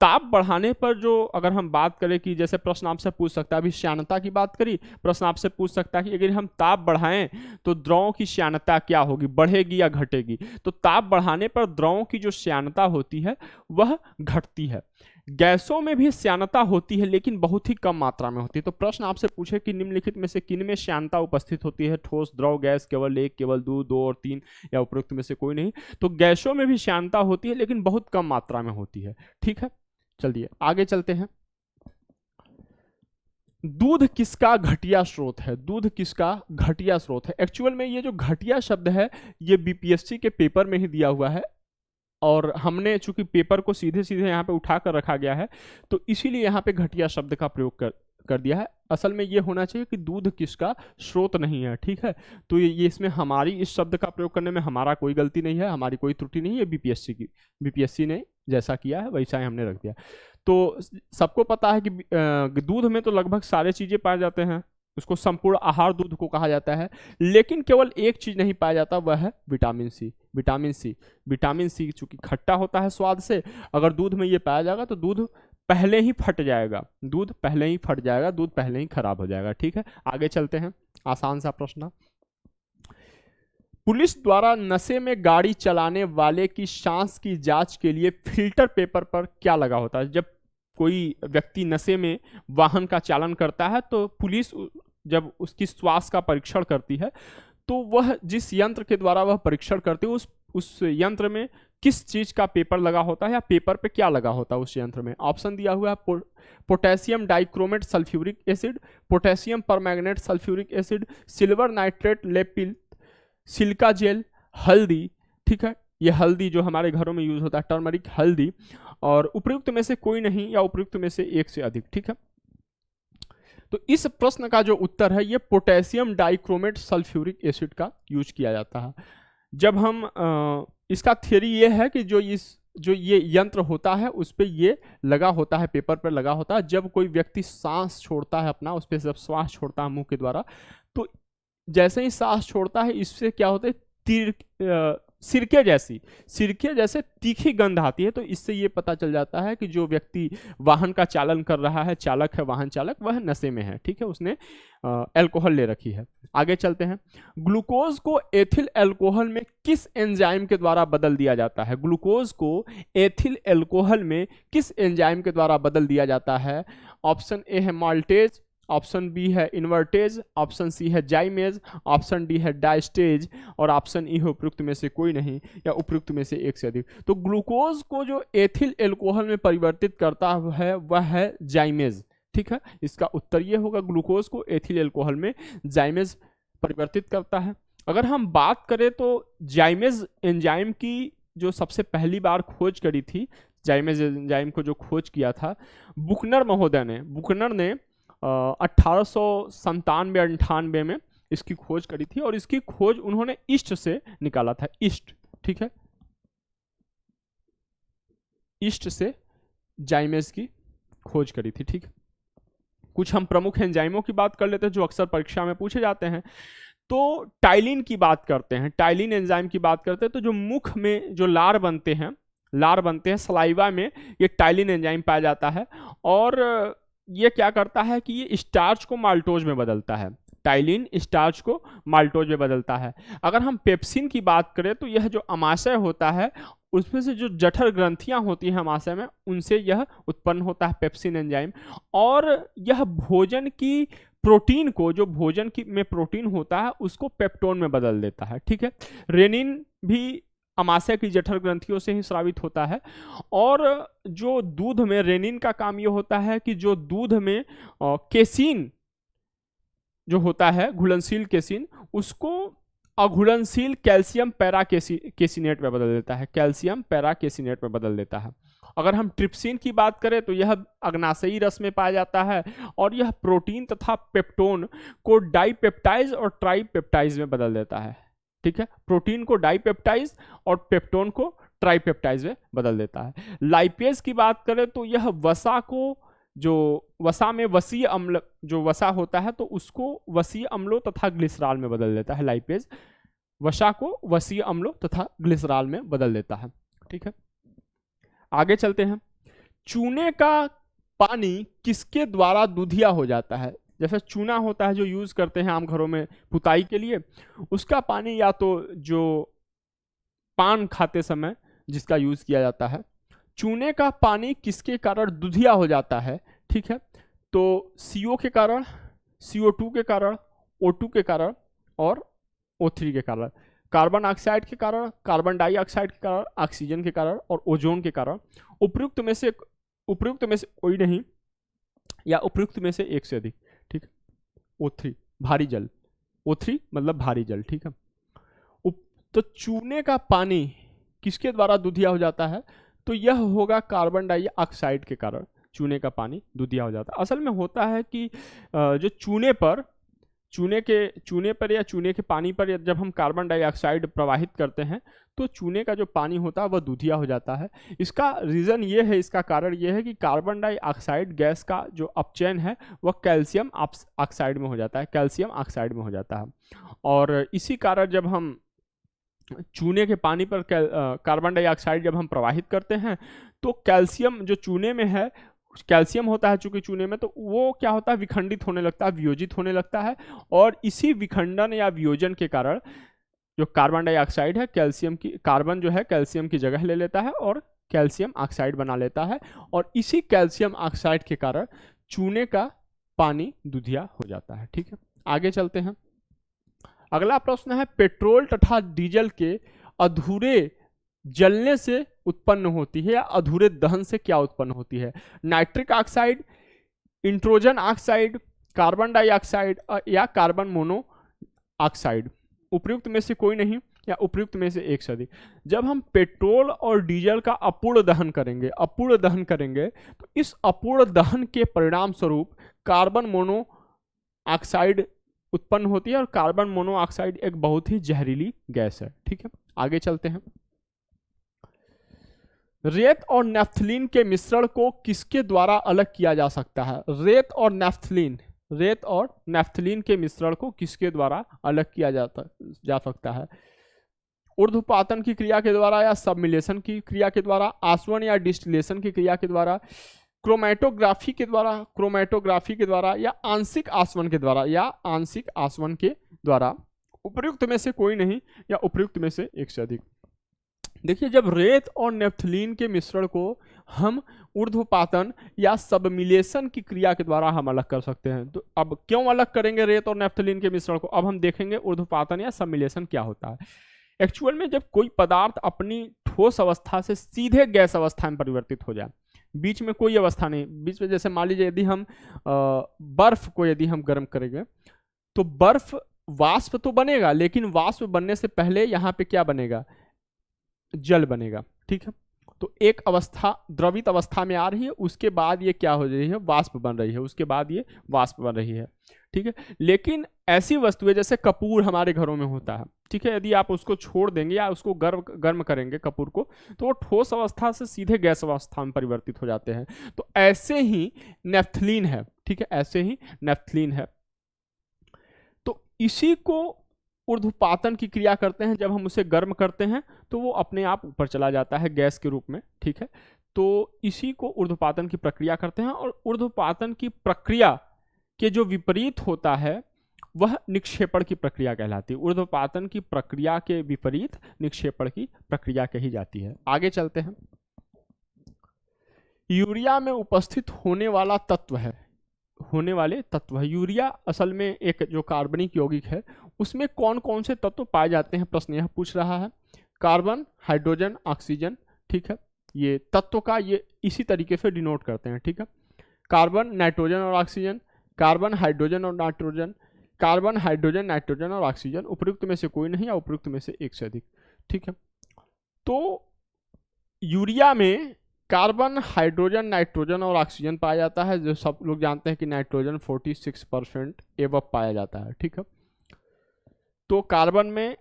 ताप बढ़ाने पर जो अगर हम बात करें कि जैसे प्रश्न आपसे पूछ सकता है, अभी श्यानता की बात करी, प्रश्न आपसे पूछ सकता है कि अगर हम ताप बढ़ाएं तो द्रवों की श्यानता क्या होगी, बढ़ेगी या घटेगी। तो ताप बढ़ाने पर द्रवों की जो श्यानता होती है वह घटती है। गैसों में भी श्यानता होती है लेकिन बहुत ही कम मात्रा में होती है। तो प्रश्न आपसे पूछे कि निम्नलिखित में से किन में श्यानता उपस्थित होती है, ठोस, द्रव, गैस, केवल एक, केवल दो, दो और तीन, या उपरोक्त में से कोई नहीं। तो गैसों में भी श्यानता होती है लेकिन बहुत कम मात्रा में होती है। ठीक है, चलिए आगे चलते हैं। दूध किसका घटिया स्रोत है? दूध किसका घटिया स्रोत है? एक्चुअल में ये जो घटिया शब्द है ये बीपीएससी के पेपर में ही दिया हुआ है और हमने चूंकि पेपर को सीधे सीधे यहाँ पे उठा कर रखा गया है तो इसीलिए यहाँ पे घटिया शब्द का प्रयोग कर दिया है। असल में ये होना चाहिए कि दूध किसका स्रोत नहीं है। ठीक है, तो ये इसमें हमारी इस शब्द का प्रयोग करने में हमारा कोई गलती नहीं है, हमारी कोई त्रुटि नहीं है, बीपीएससी ने जैसा किया है वैसा ही हमने रख दिया। तो सबको पता है कि दूध में तो लगभग सारे चीजें पाए जाते हैं, उसको संपूर्ण आहार दूध को कहा जाता है, लेकिन केवल एक चीज नहीं पाया जाता वह है विटामिन सी। विटामिन सी चूंकि खट्टा होता है स्वाद से, अगर दूध में ये पाया जाएगा तो दूध पहले ही फट जाएगा, दूध पहले ही खराब हो जाएगा। ठीक है, आगे चलते हैं। आसान सा प्रश्न, पुलिस द्वारा नशे में गाड़ी चलाने वाले की सांस की जांच के लिए फिल्टर पेपर पर क्या लगा होता है? जब कोई व्यक्ति नशे में वाहन का चालन करता है तो पुलिस जब उसकी श्वास का परीक्षण करती है तो वह जिस यंत्र के द्वारा वह परीक्षण करती है उस यंत्र में किस चीज का पेपर लगा होता है या पेपर पे क्या लगा होता है उस यंत्र में? ऑप्शन दिया हुआ है potassium dichromate sulphuric acid, potassium permanganate sulphuric acid, silver nitrate लेपिल, सिलिका जेल, हल्दी। ठीक है, ये हल्दी जो हमारे घरों में यूज होता है, टर्मरिक, हल्दी, और उपयुक्त में से कोई नहीं या उपयुक्त में से एक से अधिक। ठीक है, तो इस प्रश्न का जो उत्तर है ये पोटेशियम डाइक्रोमेट सल्फ्यूरिक एसिड का यूज किया जाता है। जब हम इसका थ्योरी ये है कि जो ये यंत्र होता है उस पर ये लगा होता है, पेपर पर लगा होता है। जब कोई व्यक्ति सांस छोड़ता है अपना, उस पर जब श्वास छोड़ता है मुंह के द्वारा, तो जैसे ही सांस छोड़ता है इससे क्या होता है, सिरके जैसे तीखी गंध आती है। तो इससे ये पता चल जाता है कि जो व्यक्ति वाहन का चालन कर रहा है, चालक है, वाहन चालक, वह नशे में है। ठीक है, उसने अल्कोहल ले रखी है। आगे चलते हैं। ग्लूकोज को एथिल अल्कोहल में किस एंजाइम के द्वारा बदल दिया जाता है? ग्लूकोज को एथिल अल्कोहल में किस एंजाइम के द्वारा बदल दिया जाता है? ऑप्शन ए है माल्टेज, ऑप्शन बी है इन्वर्टेज, ऑप्शन सी है जाइमेज, ऑप्शन डी है डाइस्टेज, और ऑप्शन ई है उपयुक्त में से कोई नहीं या उपयुक्त में से एक से अधिक। तो ग्लूकोज को जो एथिल अल्कोहल में परिवर्तित करता है वह है जाइमेज। ठीक है, इसका उत्तर ये होगा, ग्लूकोज को एथिल अल्कोहल में जाइमेज परिवर्तित करता है। अगर हम बात करें तो जाइमेज एंजाइम की जो सबसे पहली बार खोज करी थी, जाइमेज एंजाइम को जो खोज किया था बुकनर महोदय ने, बुकनर ने 1897-98 में इसकी खोज करी थी और इसकी खोज उन्होंने ईस्ट से निकाला था, ईस्ट। ठीक है, ईस्ट से जाइमेज की खोज करी थी। ठीक, कुछ हम प्रमुख एंजाइमों की बात कर लेते हैं जो अक्सर परीक्षा में पूछे जाते हैं। तो टाइलिन की बात करते हैं, टाइलिन एंजाइम की बात करते हैं। तो जो मुख में जो लार बनते हैं सलाइवा में, ये टाइलिन एंजाइम पाया जाता है और ये क्या करता है कि ये स्टार्च को माल्टोज में बदलता है, टाइलिन स्टार्च को माल्टोज में बदलता है। अगर हम पेप्सिन की बात करें तो यह जो अमाशय होता है उसमें से जो जठर ग्रंथियां होती हैं अमाशय में, उनसे यह उत्पन्न होता है पेप्सिन एंजाइम, और यह भोजन की प्रोटीन को, जो भोजन की में प्रोटीन होता है उसको पेप्टोन में बदल देता है। ठीक है, रेनिन भी अमाशय की जठर ग्रंथियों से ही स्रावित होता है। और जो दूध में रेनिन का काम ये होता है कि जो दूध में केसिन जो होता है, घुलनशील केसिन, उसको अघुलनशील कैल्शियम पैराकेसिनेट में बदल देता है, कैल्शियम पैराकेसिनेट में बदल देता है। अगर हम ट्रिप्सिन की बात करें तो यह अग्नाशयी रस में पाया जाता है और यह प्रोटीन तथा पेप्टोन को डाइपेप्टाइज और ट्राइपेप्टाइज में बदल देता है। ठीक है, प्रोटीन को डाइपेप्टाइज और पेप्टोन को ट्राइपेप्टाइज में बदल देता है। लाइपेज की बात करें तो यह वसा को, जो वसा में वसीय अम्ल जो वसा होता है तो उसको वसीय अम्लों तथा ग्लिसरॉल में बदल देता है। लाइपेज वसा को वसीय अम्लों तथा ग्लिसरॉल में बदल देता है। ठीक है, आगे चलते हैं। चूने का पानी किसके द्वारा दूधिया हो जाता है? जैसे चूना होता है जो यूज करते हैं आम घरों में पुताई के लिए, उसका पानी या तो जो पान खाते समय जिसका यूज किया जाता है। चूने का पानी किसके कारण दूधिया हो जाता है? ठीक है, तो CO के कारण, CO2 के कारण, O2 के कारण और O3 के कारण। कार्बन ऑक्साइड के कारण, कार्बन डाइऑक्साइड के कारण, ऑक्सीजन के कारण और ओजोन के कारण। उपयुक्त में से कोई नहीं या उपयुक्त में से एक से अधिक। ठीक है, O3 भारी जल, O3 मतलब भारी जल। ठीक है, तो चूने का पानी किसके द्वारा दूधिया हो जाता है? तो यह होगा कार्बन डाइऑक्साइड के कारण चूने का पानी दूधिया हो जाता है। असल में होता है कि जो चूने पर या चूने के पानी पर जब हम कार्बन डाइऑक्साइड प्रवाहित करते हैं तो चूने का जो पानी होता है वह दूधिया हो जाता है। इसका रीज़न ये है, इसका कारण ये है कि कार्बन डाइऑक्साइड गैस का जो अपचयन है वह कैल्शियम ऑक्साइड में हो जाता है, कैल्शियम ऑक्साइड में हो जाता है। और इसी कारण जब हम चूने के पानी पर कार्बन डाइऑक्साइड जब हम प्रवाहित करते हैं तो कैल्शियम जो चूने में है, कैल्शियम होता है चूंकि चूने में, तो वो क्या होता है, विखंडित होने लगता है, वियोजित होने लगता है। और इसी विखंडन या वियोजन के कारण जो कार्बन डाइऑक्साइड है, कार्बन जो है कैल्शियम की जगह ले लेता है और कैल्शियम ऑक्साइड बना लेता है। और इसी कैल्शियम ऑक्साइड के कारण चूने का पानी दूधिया हो जाता है। ठीक है, आगे चलते हैं। अगला प्रश्न है, पेट्रोल तथा डीजल के अधूरे जलने से उत्पन्न होती है या अधूरे दहन से क्या उत्पन्न होती है? Nitric oxide, nitrogen oxide, carbon dioxide या कार्बन मोनो ऑक्साइड। उपयुक्त में से कोई नहीं या उपयुक्त में से एक से अधिक। जब हम पेट्रोल और डीजल का अपूर्ण दहन करेंगे तो इस अपूर्ण दहन के परिणाम स्वरूप कार्बन मोनो ऑक्साइड उत्पन्न होती है और कार्बन मोनोऑक्साइड एक बहुत ही जहरीली गैस है। ठीक है, आगे चलते हैं। रेत और नेफ्थलीन के मिश्रण को किसके द्वारा अलग किया जा सकता है? रेत और नेफ्थलीन के मिश्रण को किसके द्वारा अलग किया जा सकता है? ऊर्ध्वपातन की क्रिया के द्वारा या सबमिलेशन की क्रिया के द्वारा, आसवन या डिस्टिलेशन की क्रिया के द्वारा, क्रोमैटोग्राफी के द्वारा या आंशिक आसवन के द्वारा। उपयुक्त में से कोई नहीं या उपयुक्त में से एक से अधिक। देखिए, जब रेत और नेफ्थलीन के मिश्रण को हम ऊर्ध्वपातन या सबमिलेशन की क्रिया के द्वारा हम अलग कर सकते हैं। तो अब क्यों अलग करेंगे रेत और नेफ्थलीन के मिश्रण को? अब हम देखेंगे ऊर्ध्वपातन या सबमिलेशन क्या होता है। एक्चुअल में जब कोई पदार्थ अपनी ठोस अवस्था से सीधे गैस अवस्था में परिवर्तित हो जाए, बीच में कोई अवस्था नहीं, बीच में जैसे मान लीजिए यदि हम बर्फ को यदि हम गर्म करेंगे तो बर्फ वाष्प तो बनेगा, लेकिन वाष्प बनने से पहले यहाँ पे क्या बनेगा? जल बनेगा। ठीक है, तो एक अवस्था द्रवित अवस्था में आ रही है, उसके बाद ये क्या हो रही है? वाष्प बन रही है, उसके बाद ये वाष्प बन रही है। ठीक है, लेकिन ऐसी वस्तुएं जैसे कपूर हमारे घरों में होता है, ठीक है, यदि आप उसको छोड़ देंगे या उसको गर्म करेंगे कपूर को, तो वो ठोस अवस्था से सीधे गैस अवस्था में परिवर्तित हो जाते हैं। तो ऐसे ही नेफ्थलीन है। ठीक है, ऐसे ही नेफ्थलीन है। तो इसी को ऊर्ध्वपातन की क्रिया करते हैं। जब हम उसे गर्म करते हैं तो वो अपने आप ऊपर चला जाता है गैस के रूप में। ठीक है, तो इसी को ऊर्ध्वपातन की प्रक्रिया कहते हैं। और ऊर्ध्वपातन की प्रक्रिया के जो विपरीत होता है वह निक्षेपण की प्रक्रिया कहलाती है। ऊर्ध्वपातन की प्रक्रिया के विपरीत निक्षेपण की प्रक्रिया कही जाती है। आगे चलते हैं। यूरिया में उपस्थित होने वाले तत्व है। यूरिया असल में एक जो कार्बनिक यौगिक है, उसमें कौन कौन से तत्व पाए जाते हैं, प्रश्न यह पूछ रहा है। Carbon, hydrogen, oxygen. ठीक है, ये तत्व का ये इसी तरीके से डिनोट करते हैं। ठीक है, कार्बन, नाइट्रोजन और ऑक्सीजन, कार्बन, हाइड्रोजन और नाइट्रोजन, कार्बन, हाइड्रोजन, नाइट्रोजन और ऑक्सीजन। उपयुक्त में से कोई नहीं या उपयुक्त में से एक से अधिक। ठीक है, तो यूरिया में कार्बन, हाइड्रोजन, नाइट्रोजन और ऑक्सीजन पाया जाता है। जो सब लोग जानते हैं कि नाइट्रोजन 46% एवं पाया जाता है। ठीक है, तो कार्बन में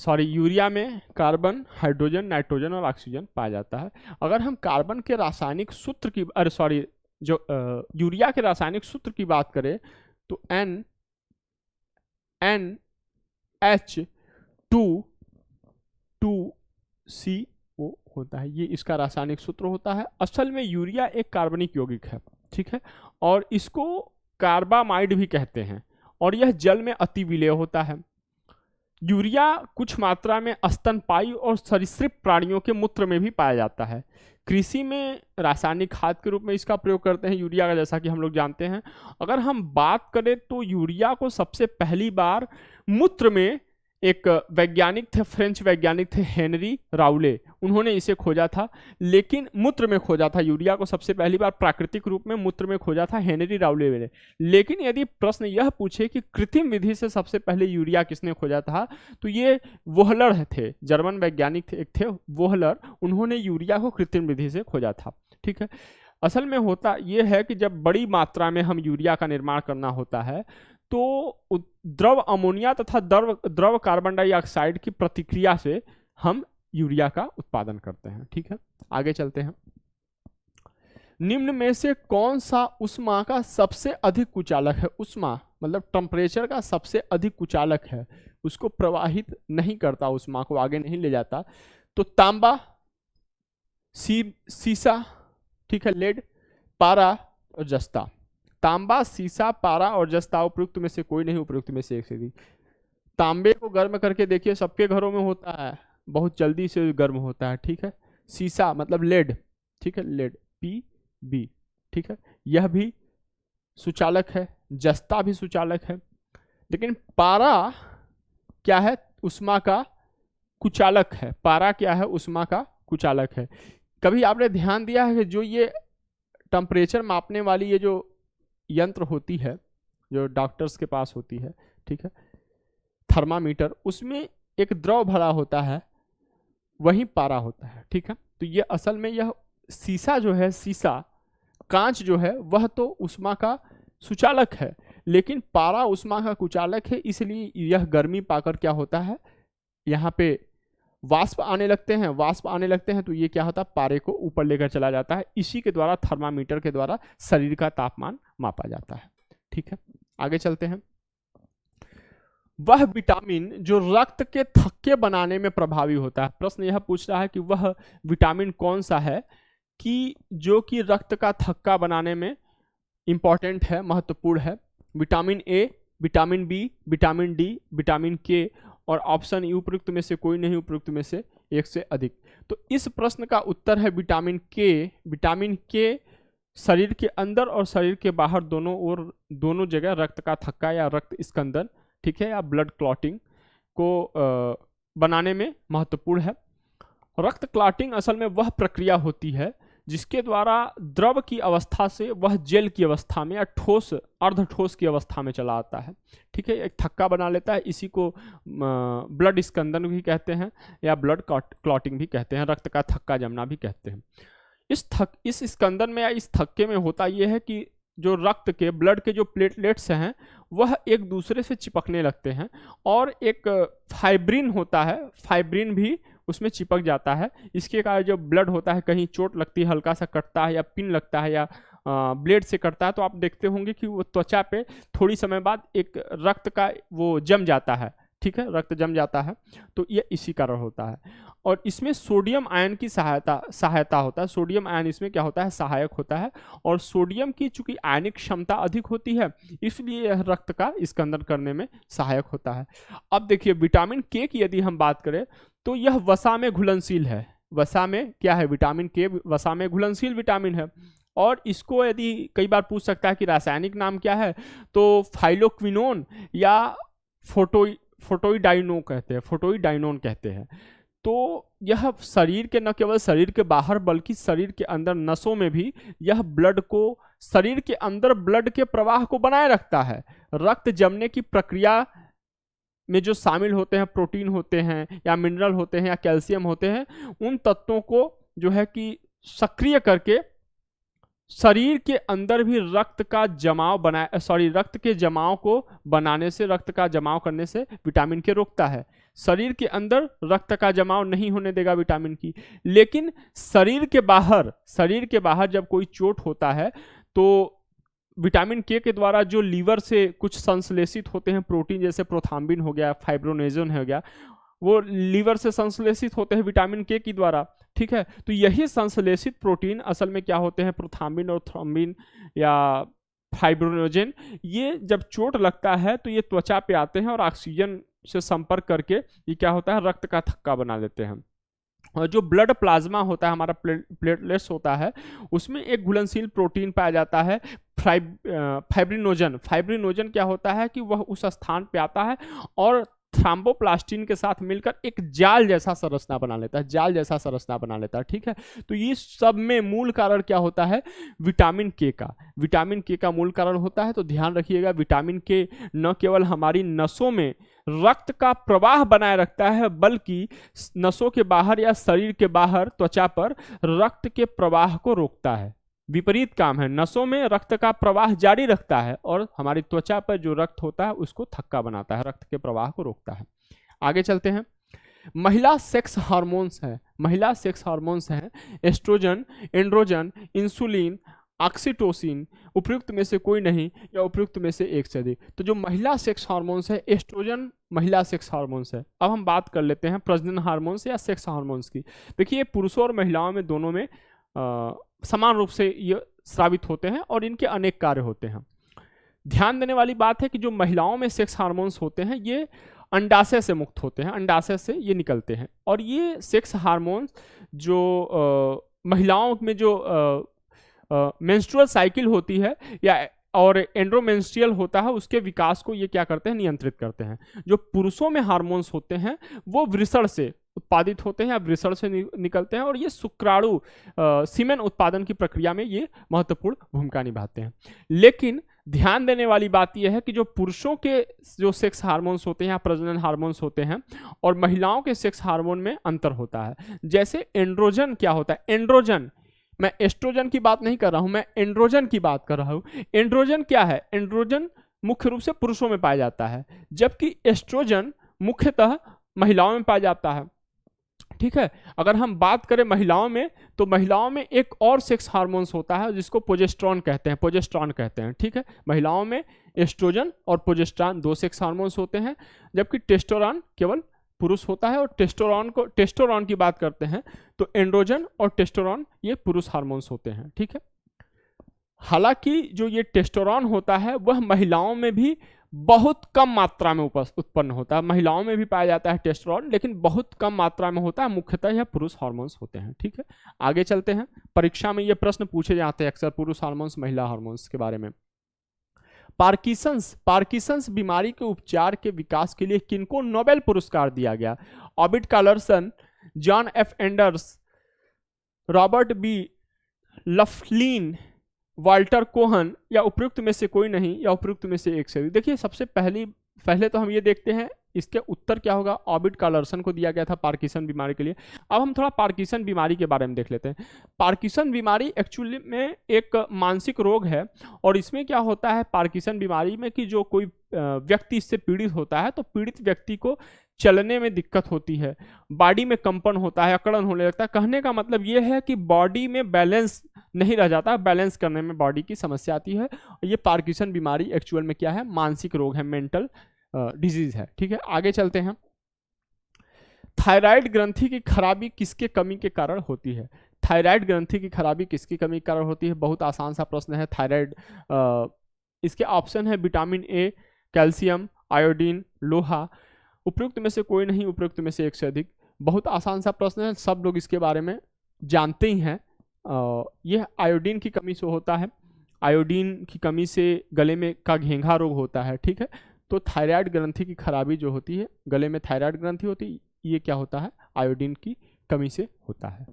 सॉरी यूरिया में कार्बन, हाइड्रोजन, नाइट्रोजन और ऑक्सीजन पाया जाता है। अगर हम कार्बन के रासायनिक सूत्र की जो यूरिया के रासायनिक सूत्र की बात करें तो NH2CO होता है, ये इसका रासायनिक सूत्र होता है। असल में यूरिया एक कार्बनिक यौगिक है, ठीक है, और इसको कार्बामाइड भी कहते हैं और यह जल में अति विलेय होता है। यूरिया कुछ मात्रा में स्तनपायी और सरीसृप प्राणियों के मूत्र में भी पाया जाता है। कृषि में रासायनिक खाद के रूप में इसका प्रयोग करते हैं यूरिया का, जैसा कि हम लोग जानते हैं। अगर हम बात करें तो यूरिया को सबसे पहली बार मूत्र में एक वैज्ञानिक थे, फ्रेंच वैज्ञानिक थे हेनरी राउले, उन्होंने इसे खोजा था, लेकिन मूत्र में खोजा था। यूरिया को सबसे पहली बार प्राकृतिक रूप में मूत्र में खोजा था हेनरी राउले ने। लेकिन यदि प्रश्न यह पूछे कि कृत्रिम विधि से सबसे पहले यूरिया किसने खोजा था, तो ये वोहलर थे, जर्मन वैज्ञानिक थे, एक थे वोहलर, उन्होंने यूरिया को कृत्रिम विधि से खोजा था, ठीक है। असल में होता यह है कि जब बड़ी मात्रा में हम यूरिया का निर्माण करना होता है तो द्रव अमोनिया तथा द्रव कार्बन डाइऑक्साइड की प्रतिक्रिया से हम यूरिया का उत्पादन करते हैं, ठीक है। आगे चलते हैं। निम्न में से कौन सा ऊष्मा का सबसे अधिक कुचालक है? ऊष्मा मतलब टेम्परेचर का सबसे अधिक कुचालक है, उसको प्रवाहित नहीं करता, ऊष्मा को आगे नहीं ले जाता। तो तांबा, सीसा, ठीक है, लेड, पारा और जस्ता। तांबा, सीसा, पारा और जस्ता उपयुक्त में से कोई नहीं, उपयुक्त में से एक से अधिक। तांबे को गर्म करके देखिए, सबके घरों में होता है, बहुत जल्दी से गर्म होता है, ठीक है। सीसा मतलब लेड, ठीक है, लेड, Pb, ठीक है, यह भी सुचालक है। जस्ता भी सुचालक है। लेकिन पारा क्या है? ऊष्मा का कुचालक है। पारा क्या है? ऊष्मा का कुचालक है। कभी आपने ध्यान दिया है कि जो ये टेम्परेचर मापने वाली ये जो यंत्र होती है, जो डॉक्टर्स के पास होती है, ठीक है, थर्मामीटर, उसमें एक द्रव भरा होता है, वही पारा होता है, ठीक है। तो ये असल में यह सीसा जो है, सीसा कांच जो है, वह तो ऊष्मा का सुचालक है, लेकिन पारा ऊष्मा का कुचालक है। इसलिए यह गर्मी पाकर क्या होता है, यहाँ पे वाष्प आने लगते हैं, वाष्प आने लगते हैं तो ये क्या होता है, पारे को ऊपर लेकर चला जाता है। इसी के द्वारा, थर्मामीटर के द्वारा शरीर का तापमान मापा जाता है, ठीक है। आगे चलते हैं। वह विटामिन जो रक्त के थक्के बनाने में प्रभावी होता है। प्रश्न यह पूछ रहा है कि वह विटामिन कौन सा है कि जो कि रक्त का थक्का बनाने में इंपॉर्टेंट है, महत्वपूर्ण है। Vitamin A, vitamin B, vitamin D, vitamin K और ऑप्शन ई उपयुक्त में से कोई नहीं, उपयुक्त में से एक से अधिक। तो इस प्रश्न का उत्तर है विटामिन के। विटामिन के शरीर के अंदर और शरीर के बाहर दोनों जगह रक्त का थक्का या रक्त स्कंदन, ठीक है, या ब्लड क्लॉटिंग को बनाने में महत्वपूर्ण है। रक्त क्लॉटिंग असल में वह प्रक्रिया होती है जिसके द्वारा द्रव की अवस्था से वह जेल की अवस्था में या ठोस, अर्ध ठोस की अवस्था में चला आता है, ठीक है, एक थक्का बना लेता है। इसी को ब्लड स्कंदन भी कहते हैं या ब्लड क्लॉटिंग भी कहते हैं, रक्त का थक्का जमना भी कहते हैं। इस स्कंदन में या इस थक्के में होता यह है कि जो रक्त के, ब्लड के जो प्लेटलेट्स हैं वह एक दूसरे से चिपकने लगते हैं और एक फाइब्रिन होता है, फाइब्रिन भी उसमें चिपक जाता है। इसके कारण जो ब्लड होता है, कहीं चोट लगती है, हल्का सा कटता है या पिन लगता है या ब्लेड से कटता है, तो आप देखते होंगे कि वो त्वचा पे थोड़ी समय बाद एक रक्त का वो जम जाता है, ठीक है, रक्त जम जाता है। तो ये इसी कारण होता है। और इसमें सोडियम आयन की सहायता होता है। सोडियम आयन इसमें क्या होता है, सहायक होता है। और सोडियम की चूंकि आयनिक क्षमता अधिक होती है, इसलिए यह रक्त का स्कंदन करने में सहायक होता है। अब देखिए विटामिन के की यदि हम बात करें तो यह वसा में घुलनशील है। वसा में क्या है, विटामिन के वसा में घुलनशील विटामिन है। और इसको यदि कई बार पूछ सकता है कि रासायनिक नाम क्या है, तो फाइलोक्विनोन या फोटोइडाइनोन कहते हैं। तो यह शरीर के, न केवल शरीर के बाहर बल्कि शरीर के अंदर नसों में भी यह ब्लड को, शरीर के अंदर ब्लड के प्रवाह को बनाए रखता है। रक्त जमने की प्रक्रिया में जो शामिल होते हैं, प्रोटीन होते हैं या मिनरल होते हैं या कैल्शियम होते हैं, उन तत्वों को जो है कि सक्रिय करके शरीर के अंदर भी रक्त के जमाव को बनाने से, रक्त का जमाव करने से विटामिन के रोकता है। शरीर के अंदर रक्त का जमाव नहीं होने देगा विटामिन की, लेकिन शरीर के बाहर जब कोई चोट होता है तो विटामिन के द्वारा जो लीवर से कुछ संश्लेषित होते हैं प्रोटीन, जैसे प्रोथाम्बिन हो गया, फाइब्रोनेजन हो गया, वो लीवर से संश्लेषित होते हैं विटामिन के की द्वारा। ठीक है, तो यही संश्लेषित प्रोटीन असल में क्या होते हैं, प्रोथाम्बिन और थ्रोम्बिन या फाइब्रोनोजेन, ये जब चोट लगता है तो ये त्वचा पे आते हैं और ऑक्सीजन से संपर्क करके ये क्या होता है, रक्त का थक्का बना देते हैं। और जो ब्लड प्लाज्मा होता है, हमारा प्लेटलेट्स होता है, उसमें एक घुलनशील प्रोटीन पाया जाता है फाइब्रिनोजन क्या होता है कि वह उस स्थान पे आता है और थ्रोम्बोप्लास्टिन के साथ मिलकर एक जाल जैसा संरचना बना लेता है। ठीक है, तो ये सब में मूल कारण क्या होता है, विटामिन के का मूल कारण होता है। तो ध्यान रखिएगा, विटामिन के न केवल हमारी नसों में रक्त का प्रवाह बनाए रखता है, बल्कि नसों के बाहर या शरीर के बाहर त्वचा पर रक्त के प्रवाह को रोकता है। विपरीत काम है, नसों में रक्त का प्रवाह जारी रखता है और हमारी त्वचा पर जो रक्त होता है उसको थक्का बनाता है, रक्त के प्रवाह को रोकता है। आगे चलते हैं। महिला सेक्स हार्मोन्स हैं एस्ट्रोजन, एंड्रोजन, इंसुलिन, ऑक्सीटोसिन, उपयुक्त में से कोई नहीं या उपयुक्त में से एक से अधिक। तो जो महिला सेक्स हार्मोन्स है, एस्ट्रोजन महिला सेक्स हार्मोन्स है। अब हम बात कर लेते हैं प्रजनन हार्मोन्स या सेक्स हार्मोन्स की। देखिए, पुरुषों और महिलाओं में दोनों में समान रूप से ये स्रावित होते हैं और इनके अनेक कार्य होते हैं। ध्यान देने वाली बात है कि जो महिलाओं में सेक्स हार्मोन्स होते हैं ये अंडाशय से मुक्त होते हैं, अंडाशय से ये निकलते हैं। और ये सेक्स हार्मोन्स जो महिलाओं में जो मेंस्ट्रुअल साइकिल होती है या और एंड्रोमेंस्ट्रियल होता है, उसके विकास को ये क्या करते हैं, नियंत्रित करते हैं। जो पुरुषों में हार्मोन्स होते हैं वो वृषण से उत्पादित होते हैं या वृषण से निकलते हैं और ये शुक्राणु सीमेन उत्पादन की प्रक्रिया में ये महत्वपूर्ण भूमिका निभाते हैं। लेकिन ध्यान देने वाली बात यह है कि जो पुरुषों के जो सेक्स हार्मोन्स होते हैं या प्रजनन हार्मोन्स होते हैं और महिलाओं के सेक्स हार्मोन में अंतर होता है। जैसे एंड्रोजन क्या होता है, एंड्रोजन, मैं एस्ट्रोजन की बात नहीं कर रहा हूं, मैं एंड्रोजन की बात कर रहा हूं। एंड्रोजन क्या है, एंड्रोजन मुख्य रूप से पुरुषों में पाया जाता है, जबकि एस्ट्रोजन मुख्यतः महिलाओं में पाया जाता है। ठीक है, अगर हम बात करें महिलाओं में, तो महिलाओं में एक और सेक्स हार्मोन्स होता है जिसको प्रोजेस्टेरॉन कहते हैं। ठीक है, महिलाओं में एस्ट्रोजन और प्रोजेस्टेरॉन दो सेक्स हार्मोन्स होते हैं, जबकि टेस्टोस्टेरोन केवल पुरुष होता है। और टेस्टोस्टेरोन की बात करते हैं तो एंड्रोजन और टेस्टोस्टेरोन ये पुरुष हार्मोन्स होते हैं। ठीक है, हालांकि जो ये टेस्टोस्टेरोन होता है वह महिलाओं में भी बहुत कम मात्रा में उत्पन्न होता है। महिलाओं में भी पाया जाता है टेस्टोस्टेरोन, लेकिन बहुत कम मात्रा में होता है, मुख्यतः यह पुरुष हार्मोन्स होते हैं। ठीक है, आगे चलते हैं। परीक्षा में ये प्रश्न पूछे जाते हैं अक्सर पुरुष हार्मोन्स महिला हार्मोन्स के बारे में। पार्किंसंस बीमारी के उपचार के विकास के लिए किनको नोबेल पुरस्कार दिया गया? Arvid Carlsson, John F Enders, Robert B Laughlin, Walter Kohn, या उपयुक्त में से कोई नहीं या उपयुक्त में से एक से। देखिए, सबसे पहले तो हम ये देखते हैं इसके उत्तर क्या होगा। ऑबिट कार्लसन को दिया गया था पार्किंसन बीमारी के लिए। अब हम थोड़ा पार्किंसन बीमारी के बारे में देख लेते हैं। पार्किंसन बीमारी एक्चुअली में एक मानसिक रोग है और इसमें क्या होता है पार्किंसन बीमारी में कि जो कोई व्यक्ति इससे पीड़ित होता है तो पीड़ित व्यक्ति को चलने में दिक्कत होती है, बॉडी में कंपन होता है, अकड़न होने लगता है। कहने का मतलब ये है कि बॉडी में बैलेंस नहीं रह जाता, बैलेंस करने में बॉडी की समस्या आती है। ये पार्किंसन बीमारी एक्चुअल में क्या है, मानसिक रोग है, मेंटल डिजीज है। ठीक है, आगे चलते हैं। थायराइड ग्रंथि की खराबी किसके कमी के कारण होती है? थायराइड ग्रंथि की खराबी किसकी कमी के कारण होती है? बहुत आसान सा प्रश्न है। थायराइड, इसके ऑप्शन है विटामिन ए, कैल्शियम, आयोडीन, लोहा। उपयुक्त में से कोई नहीं, उपयुक्त में से एक से अधिक। बहुत आसान सा प्रश्न है, सब लोग इसके बारे में जानते ही हैं। यह आयोडीन की कमी से होता है। आयोडीन की कमी से गले में का घेंघा रोग होता है। ठीक है, तो थायराइड ग्रंथि की खराबी जो होती है, गले में थायराइड ग्रंथि होती है, ये क्या होता है, आयोडीन की कमी से होता है।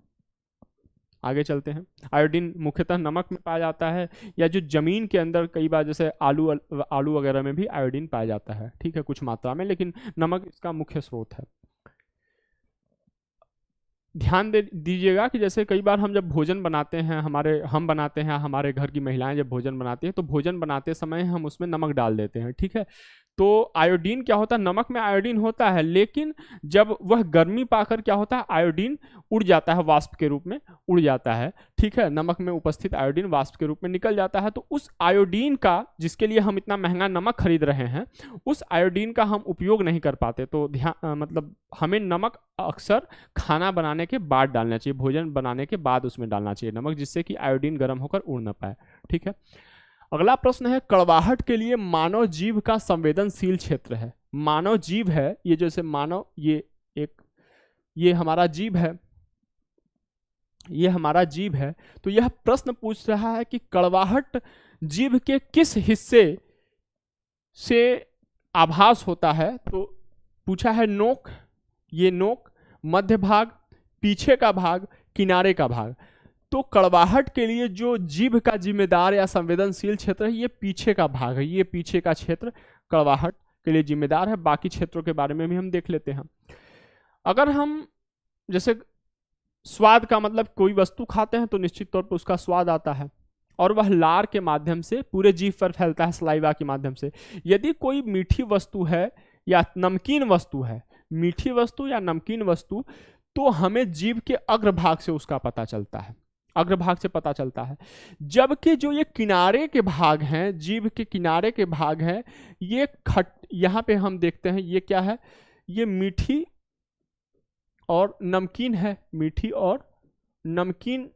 आगे चलते हैं। आयोडीन मुख्यतः नमक में पाया जाता है या जो जमीन के अंदर कई बार जैसे आलू वगैरह में भी आयोडीन पाया जाता है। ठीक है, कुछ मात्रा में, लेकिन नमक इसका मुख्य स्रोत है। ध्यान दीजिएगा कि जैसे कई बार हम जब भोजन बनाते हैं, हमारे घर की महिलाएं जब भोजन बनाती हैं तो भोजन बनाते समय हम उसमें नमक डाल देते हैं। ठीक है, तो आयोडीन क्या होता है, नमक में आयोडीन होता है, लेकिन जब वह गर्मी पाकर क्या होता है, आयोडीन उड़ जाता है, वाष्प के रूप में उड़ जाता है, ठीक है, नमक में उपस्थित आयोडीन वाष्प के रूप में निकल जाता है। तो उस आयोडीन का, जिसके लिए हम इतना महंगा नमक खरीद रहे हैं, उस आयोडीन का हम उपयोग नहीं कर पाते। तो ध्यान मतलब हमें नमक अक्सर खाना बनाने के बाद डालना चाहिए, भोजन बनाने के बाद उसमें डालना चाहिए नमक, जिससे कि आयोडीन गर्म होकर उड़ ना पाए, ठीक है। अगला प्रश्न है, कड़वाहट के लिए मानव जीभ का संवेदनशील क्षेत्र है। मानव जीभ है, ये जैसे मानव, ये हमारा जीभ है, ये हमारा जीभ है। तो यह प्रश्न पूछ रहा है कि कड़वाहट जीभ के किस हिस्से से आभास होता है। तो पूछा है नोक, ये नोक, मध्य भाग, पीछे का भाग, किनारे का भाग। तो कड़वाहट के लिए जो जीभ का जिम्मेदार या संवेदनशील क्षेत्र है, ये पीछे का भाग है, ये पीछे का क्षेत्र कड़वाहट के लिए जिम्मेदार है। बाकी क्षेत्रों के बारे में भी हम देख लेते हैं। अगर हम जैसे स्वाद का मतलब कोई वस्तु खाते हैं तो निश्चित तौर पर उसका स्वाद आता है, और वह लार के माध्यम से पूरे जीभ पर फैलता है, सलाइवा के माध्यम से। यदि कोई मीठी वस्तु है या नमकीन वस्तु है, मीठी वस्तु या नमकीन वस्तु, तो हमें जीभ के अग्रभाग से उसका पता चलता है, अग्रभाग से पता चलता है। जबकि जो ये किनारे के भाग हैं, जीभ के किनारे के भाग हैं, ये यहाँ पे हम देखते हैं ये क्या है, ये मीठी और नमकीन है, मीठी और नमकीन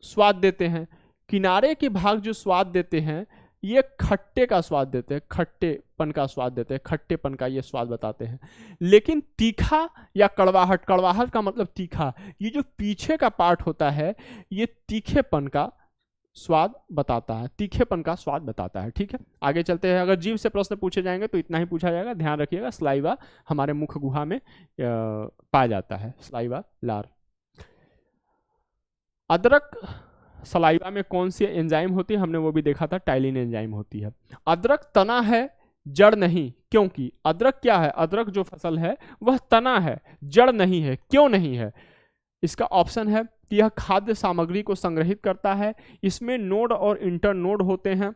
स्वाद देते हैं। किनारे के भाग जो स्वाद देते हैं, ये खट्टे का स्वाद देते हैं, खट्टेपन का स्वाद देते हैं, खट्टेपन का ये स्वाद बताते हैं। लेकिन तीखा या कड़वाहट, कड़वाहट का मतलब तीखा, ये जो पीछे का पार्ट होता है, ये तीखेपन का स्वाद बताता है, तीखेपन का स्वाद बताता है, ठीक है। आगे चलते हैं। अगर जीभ से प्रश्न पूछे जाएंगे तो इतना ही पूछा जाएगा, ध्यान रखिएगा। सलाइवा हमारे मुख गुहा में पाया जाता है, सलाइवा लार। अदरक सलाइवा में कौन सी एंजाइम होती है, हमने वो भी देखा था, टाइलिन एंजाइम होती है। अदरक तना है, जड़ नहीं, क्योंकि अदरक क्या है, अदरक जो फसल है वह तना है, जड़ नहीं है, क्यों नहीं है। इसका ऑप्शन है कि यह खाद्य सामग्री को संग्रहित करता है, इसमें नोड और इंटरनोड होते हैं,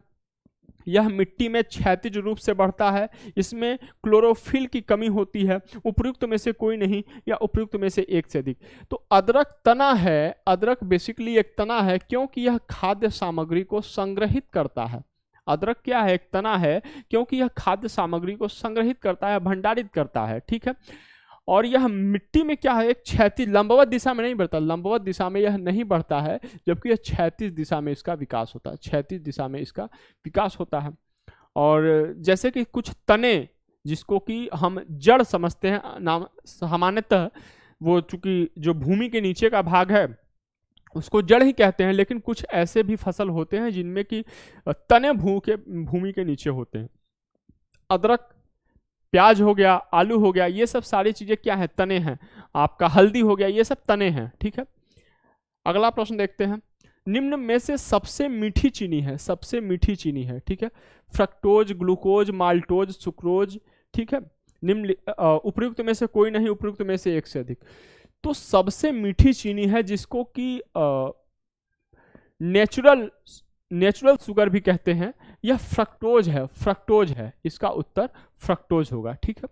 यह मिट्टी में क्षैतिज रूप से बढ़ता है, इसमें क्लोरोफिल की कमी होती है, उपयुक्त में से कोई नहीं या उपयुक्त में से एक से अधिक। तो अदरक तना है, अदरक बेसिकली एक तना है क्योंकि यह खाद्य सामग्री को संग्रहित करता है। अदरक क्या है, एक तना है क्योंकि यह खाद्य सामग्री को संग्रहित करता है, भंडारित करता है, ठीक है। और यह मिट्टी में क्या है, एक क्षैतिज, लंबवत दिशा में नहीं बढ़ता, लंबवत दिशा में यह नहीं बढ़ता है, जबकि यह क्षैतिज दिशा में इसका विकास होता है, क्षैतिज दिशा में इसका विकास होता है। और जैसे कि कुछ तने जिसको कि हम जड़ समझते हैं, नाम सामान्यतः वो चूंकि जो भूमि के नीचे का भाग है उसको जड़ ही कहते हैं, लेकिन कुछ ऐसे भी फसल होते हैं जिनमें कि तने भूमि के नीचे होते हैं। अदरक, प्याज हो गया, आलू हो गया, ये सब सारी चीजें क्या है, तने हैं। आपका हल्दी हो गया, ये सब तने हैं, ठीक है। अगला प्रश्न देखते हैं। निम्न में से सबसे मीठी चीनी है, सबसे मीठी चीनी है, ठीक है। फ्रक्टोज, ग्लूकोज, माल्टोज, सुक्रोज, ठीक है। निम्न उपयुक्त में से कोई नहीं, उपयुक्त में से एक से अधिक। तो सबसे मीठी चीनी है जिसको कि नेचुरल शुगर भी कहते हैं, यह फ्रक्टोज है, फ्रक्टोज है, इसका उत्तर फ्रक्टोज होगा, ठीक है।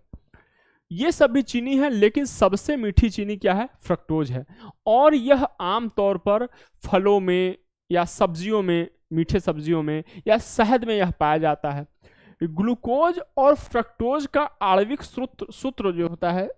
ये सब भी चीनी है, लेकिन सबसे मीठी चीनी क्या है, फ्रक्टोज है। और यह आमतौर पर फलों में या सब्जियों में, मीठे सब्जियों में या शहद में यह पाया जाता है। ग्लूकोज और फ्रक्टोज का आणविक सूत्र जो होता है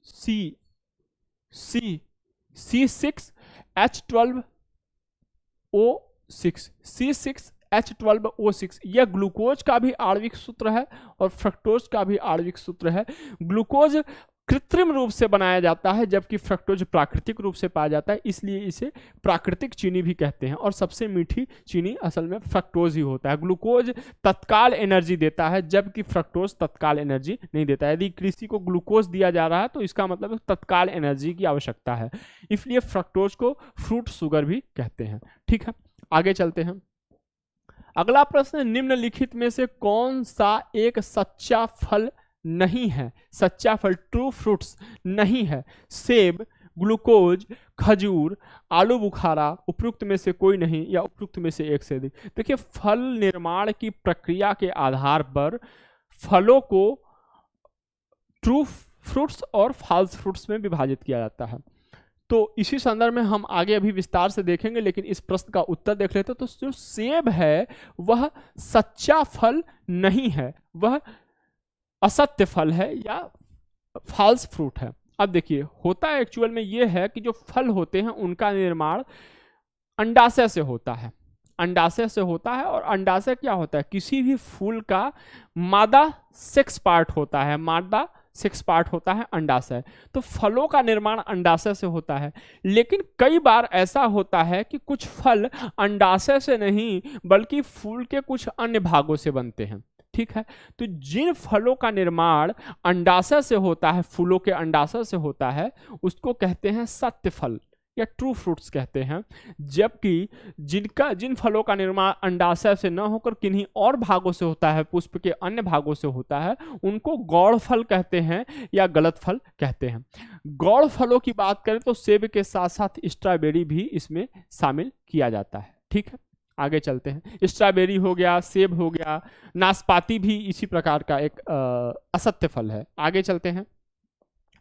C6H12O6, यह ग्लूकोज का भी आणविक सूत्र है और फ्रक्टोज का भी आणविक सूत्र है। ग्लूकोज कृत्रिम रूप से बनाया जाता है, जबकि फ्रक्टोज प्राकृतिक रूप से पाया जाता है, इसलिए इसे प्राकृतिक चीनी भी कहते हैं। और सबसे मीठी चीनी असल में फ्रक्टोज ही होता है। ग्लूकोज तत्काल एनर्जी देता है, जबकि फ्रक्टोज तत्काल एनर्जी नहीं देता है। यदि किसी को ग्लूकोज दिया जा रहा है तो इसका मतलब तत्काल एनर्जी की आवश्यकता है, इसलिए फ्रक्टोज को फ्रूट शुगर भी कहते हैं, ठीक है। आगे चलते हैं। अगला प्रश्न, निम्नलिखित में से कौन सा एक सच्चा फल नहीं है, सच्चा फल, ट्रू फ्रूट्स नहीं है। सेब, ग्लूकोज, खजूर, आलू बुखारा, उपयुक्त में से कोई नहीं या उपयुक्त में से एक से अधिक। देखिए, फल निर्माण की प्रक्रिया के आधार पर फलों को ट्रू फ्रूट्स और फॉल्स फ्रूट्स में विभाजित किया जाता है। तो इसी संदर्भ में हम आगे अभी विस्तार से देखेंगे, लेकिन इस प्रश्न का उत्तर देख लेते हैं। तो जो सेब है वह सच्चा फल नहीं है, वह असत्य फल है या फॉल्स फ्रूट है। अब देखिए, होता है एक्चुअल में ये है कि जो फल होते हैं उनका निर्माण अंडाशय से होता है, अंडाशय से होता है। और अंडाशय क्या होता है? किसी भी फूल का मादा सेक्स पार्ट होता है, मादा सेक्स पार्ट होता है अंडाशय। तो फलों का निर्माण अंडाशय से होता है। लेकिन कई बार ऐसा होता है कि कुछ फल अंडाशय से नहीं बल्कि फूल के कुछ अन्य भागों से बनते हैं, ठीक है। तो जिन फलों का निर्माण अंडाशय से होता है, फूलों के अंडाशय से होता है, उसको कहते हैं सत्य फल या ट्रू फ्रूट्स कहते हैं। जबकि जिन फलों का निर्माण अंडाशय से न होकर किन्हीं और भागों से होता है, पुष्प के अन्य भागों से होता है, उनको गौड़ फल कहते हैं या गलत फल कहते हैं। गौड़ फलों की बात करें तो सेब के साथ साथ स्ट्रॉबेरी भी इसमें शामिल किया जाता है, ठीक है। आगे चलते हैं। स्ट्रॉबेरी हो गया, सेब हो गया, नाशपाती भी इसी प्रकार का एक असत्य फल है। आगे चलते हैं।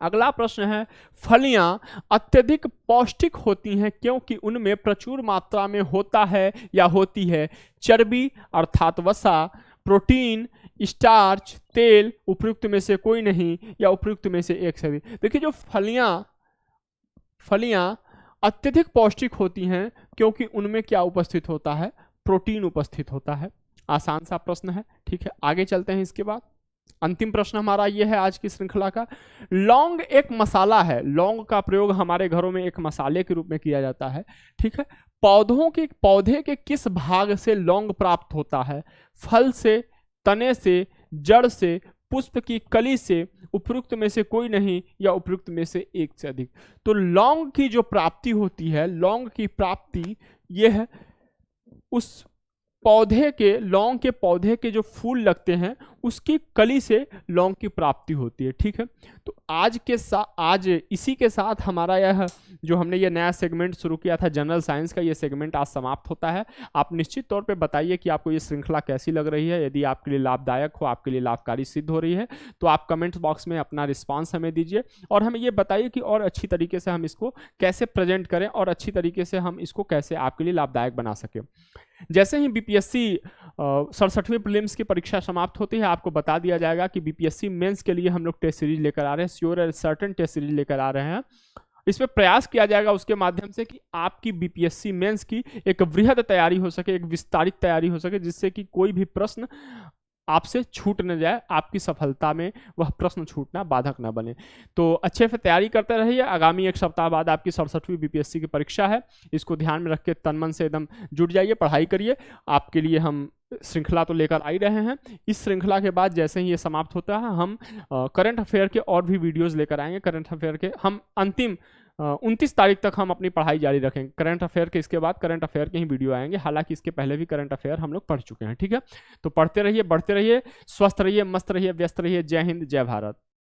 अगला प्रश्न है, फलियां अत्यधिक पौष्टिक होती हैं क्योंकि उनमें प्रचुर मात्रा में होता है या होती है चर्बी अर्थात वसा, प्रोटीन, स्टार्च, तेल, उपयुक्त में से कोई नहीं या उपयुक्त में से एक से भी। देखिए, जो फलियां अत्यधिक पौष्टिक होती हैं क्योंकि उनमें क्या उपस्थित होता है? प्रोटीन उपस्थित होता है। आसान सा प्रश्न है, ठीक है। आगे चलते हैं। इसके बाद अंतिम प्रश्न हमारा यह है आज की श्रृंखला का। लौंग एक मसाला है, लौंग का प्रयोग हमारे घरों में एक मसाले के रूप में किया जाता है, ठीक है। पौधे के किस भाग से लौंग प्राप्त होता है? फल से, तने से, जड़ से, पुष्प की कली से, उपयुक्त में से कोई नहीं या उपयुक्त में से एक से अधिक। तो लौंग की जो प्राप्ति होती है, लौंग की प्राप्ति यह है उस लौंग के पौधे के जो फूल लगते हैं उसकी कली से लौंग की प्राप्ति होती है, ठीक है। तो आज इसी के साथ हमारा यह जो हमने ये नया सेगमेंट शुरू किया था जनरल साइंस का, ये सेगमेंट आज समाप्त होता है। आप निश्चित तौर पे बताइए कि आपको ये श्रृंखला कैसी लग रही है। यदि आपके लिए लाभदायक हो, आपके लिए लाभकारी सिद्ध हो रही है, तो आप कमेंट बॉक्स में अपना रिस्पॉन्स हमें दीजिए और हमें ये बताइए कि और अच्छी तरीके से हम इसको कैसे प्रेजेंट करें और अच्छी तरीके से हम इसको कैसे आपके लिए लाभदायक बना सकें। जैसे ही बीपीएससी 67वीं प्रीलिम्स की परीक्षा समाप्त होती है, आपको बता दिया जाएगा कि बीपीएससी मेंस के लिए हम लोग टेस्ट सीरीज लेकर आ रहे हैं, sure and certain test series लेकर आ रहे हैं। इसमें प्रयास किया जाएगा उसके माध्यम से कि आपकी बीपीएससी मेंस की एक वृहद तैयारी हो सके, एक विस्तारित तैयारी हो सके, जिससे कि कोई भी प्रश्न आपसे छूट न जाए, आपकी सफलता में वह प्रश्न छूटना बाधक न बने। तो अच्छे से तैयारी करते रहिए। आगामी एक सप्ताह बाद आपकी 67वीं बीपीएससी की परीक्षा है, इसको ध्यान में रख के तन मन से एकदम जुट जाइए, पढ़ाई करिए। आपके लिए हम श्रृंखला तो लेकर आ ही रहे हैं। इस श्रृंखला के बाद जैसे ही ये समाप्त होता है, हम करंट अफेयर के और भी वीडियोज़ लेकर आएंगे। करंट अफेयर के हम अंतिम 29 तारीख तक हम अपनी पढ़ाई जारी रखेंगे करंट अफेयर के। इसके बाद करंट अफेयर के ही वीडियो आएंगे, हालांकि इसके पहले भी करंट अफेयर हम लोग पढ़ चुके हैं, ठीक है। तो पढ़ते रहिए, बढ़ते रहिए, स्वस्थ रहिए, मस्त रहिए, व्यस्त रहिए। जय हिंद, जय भारत।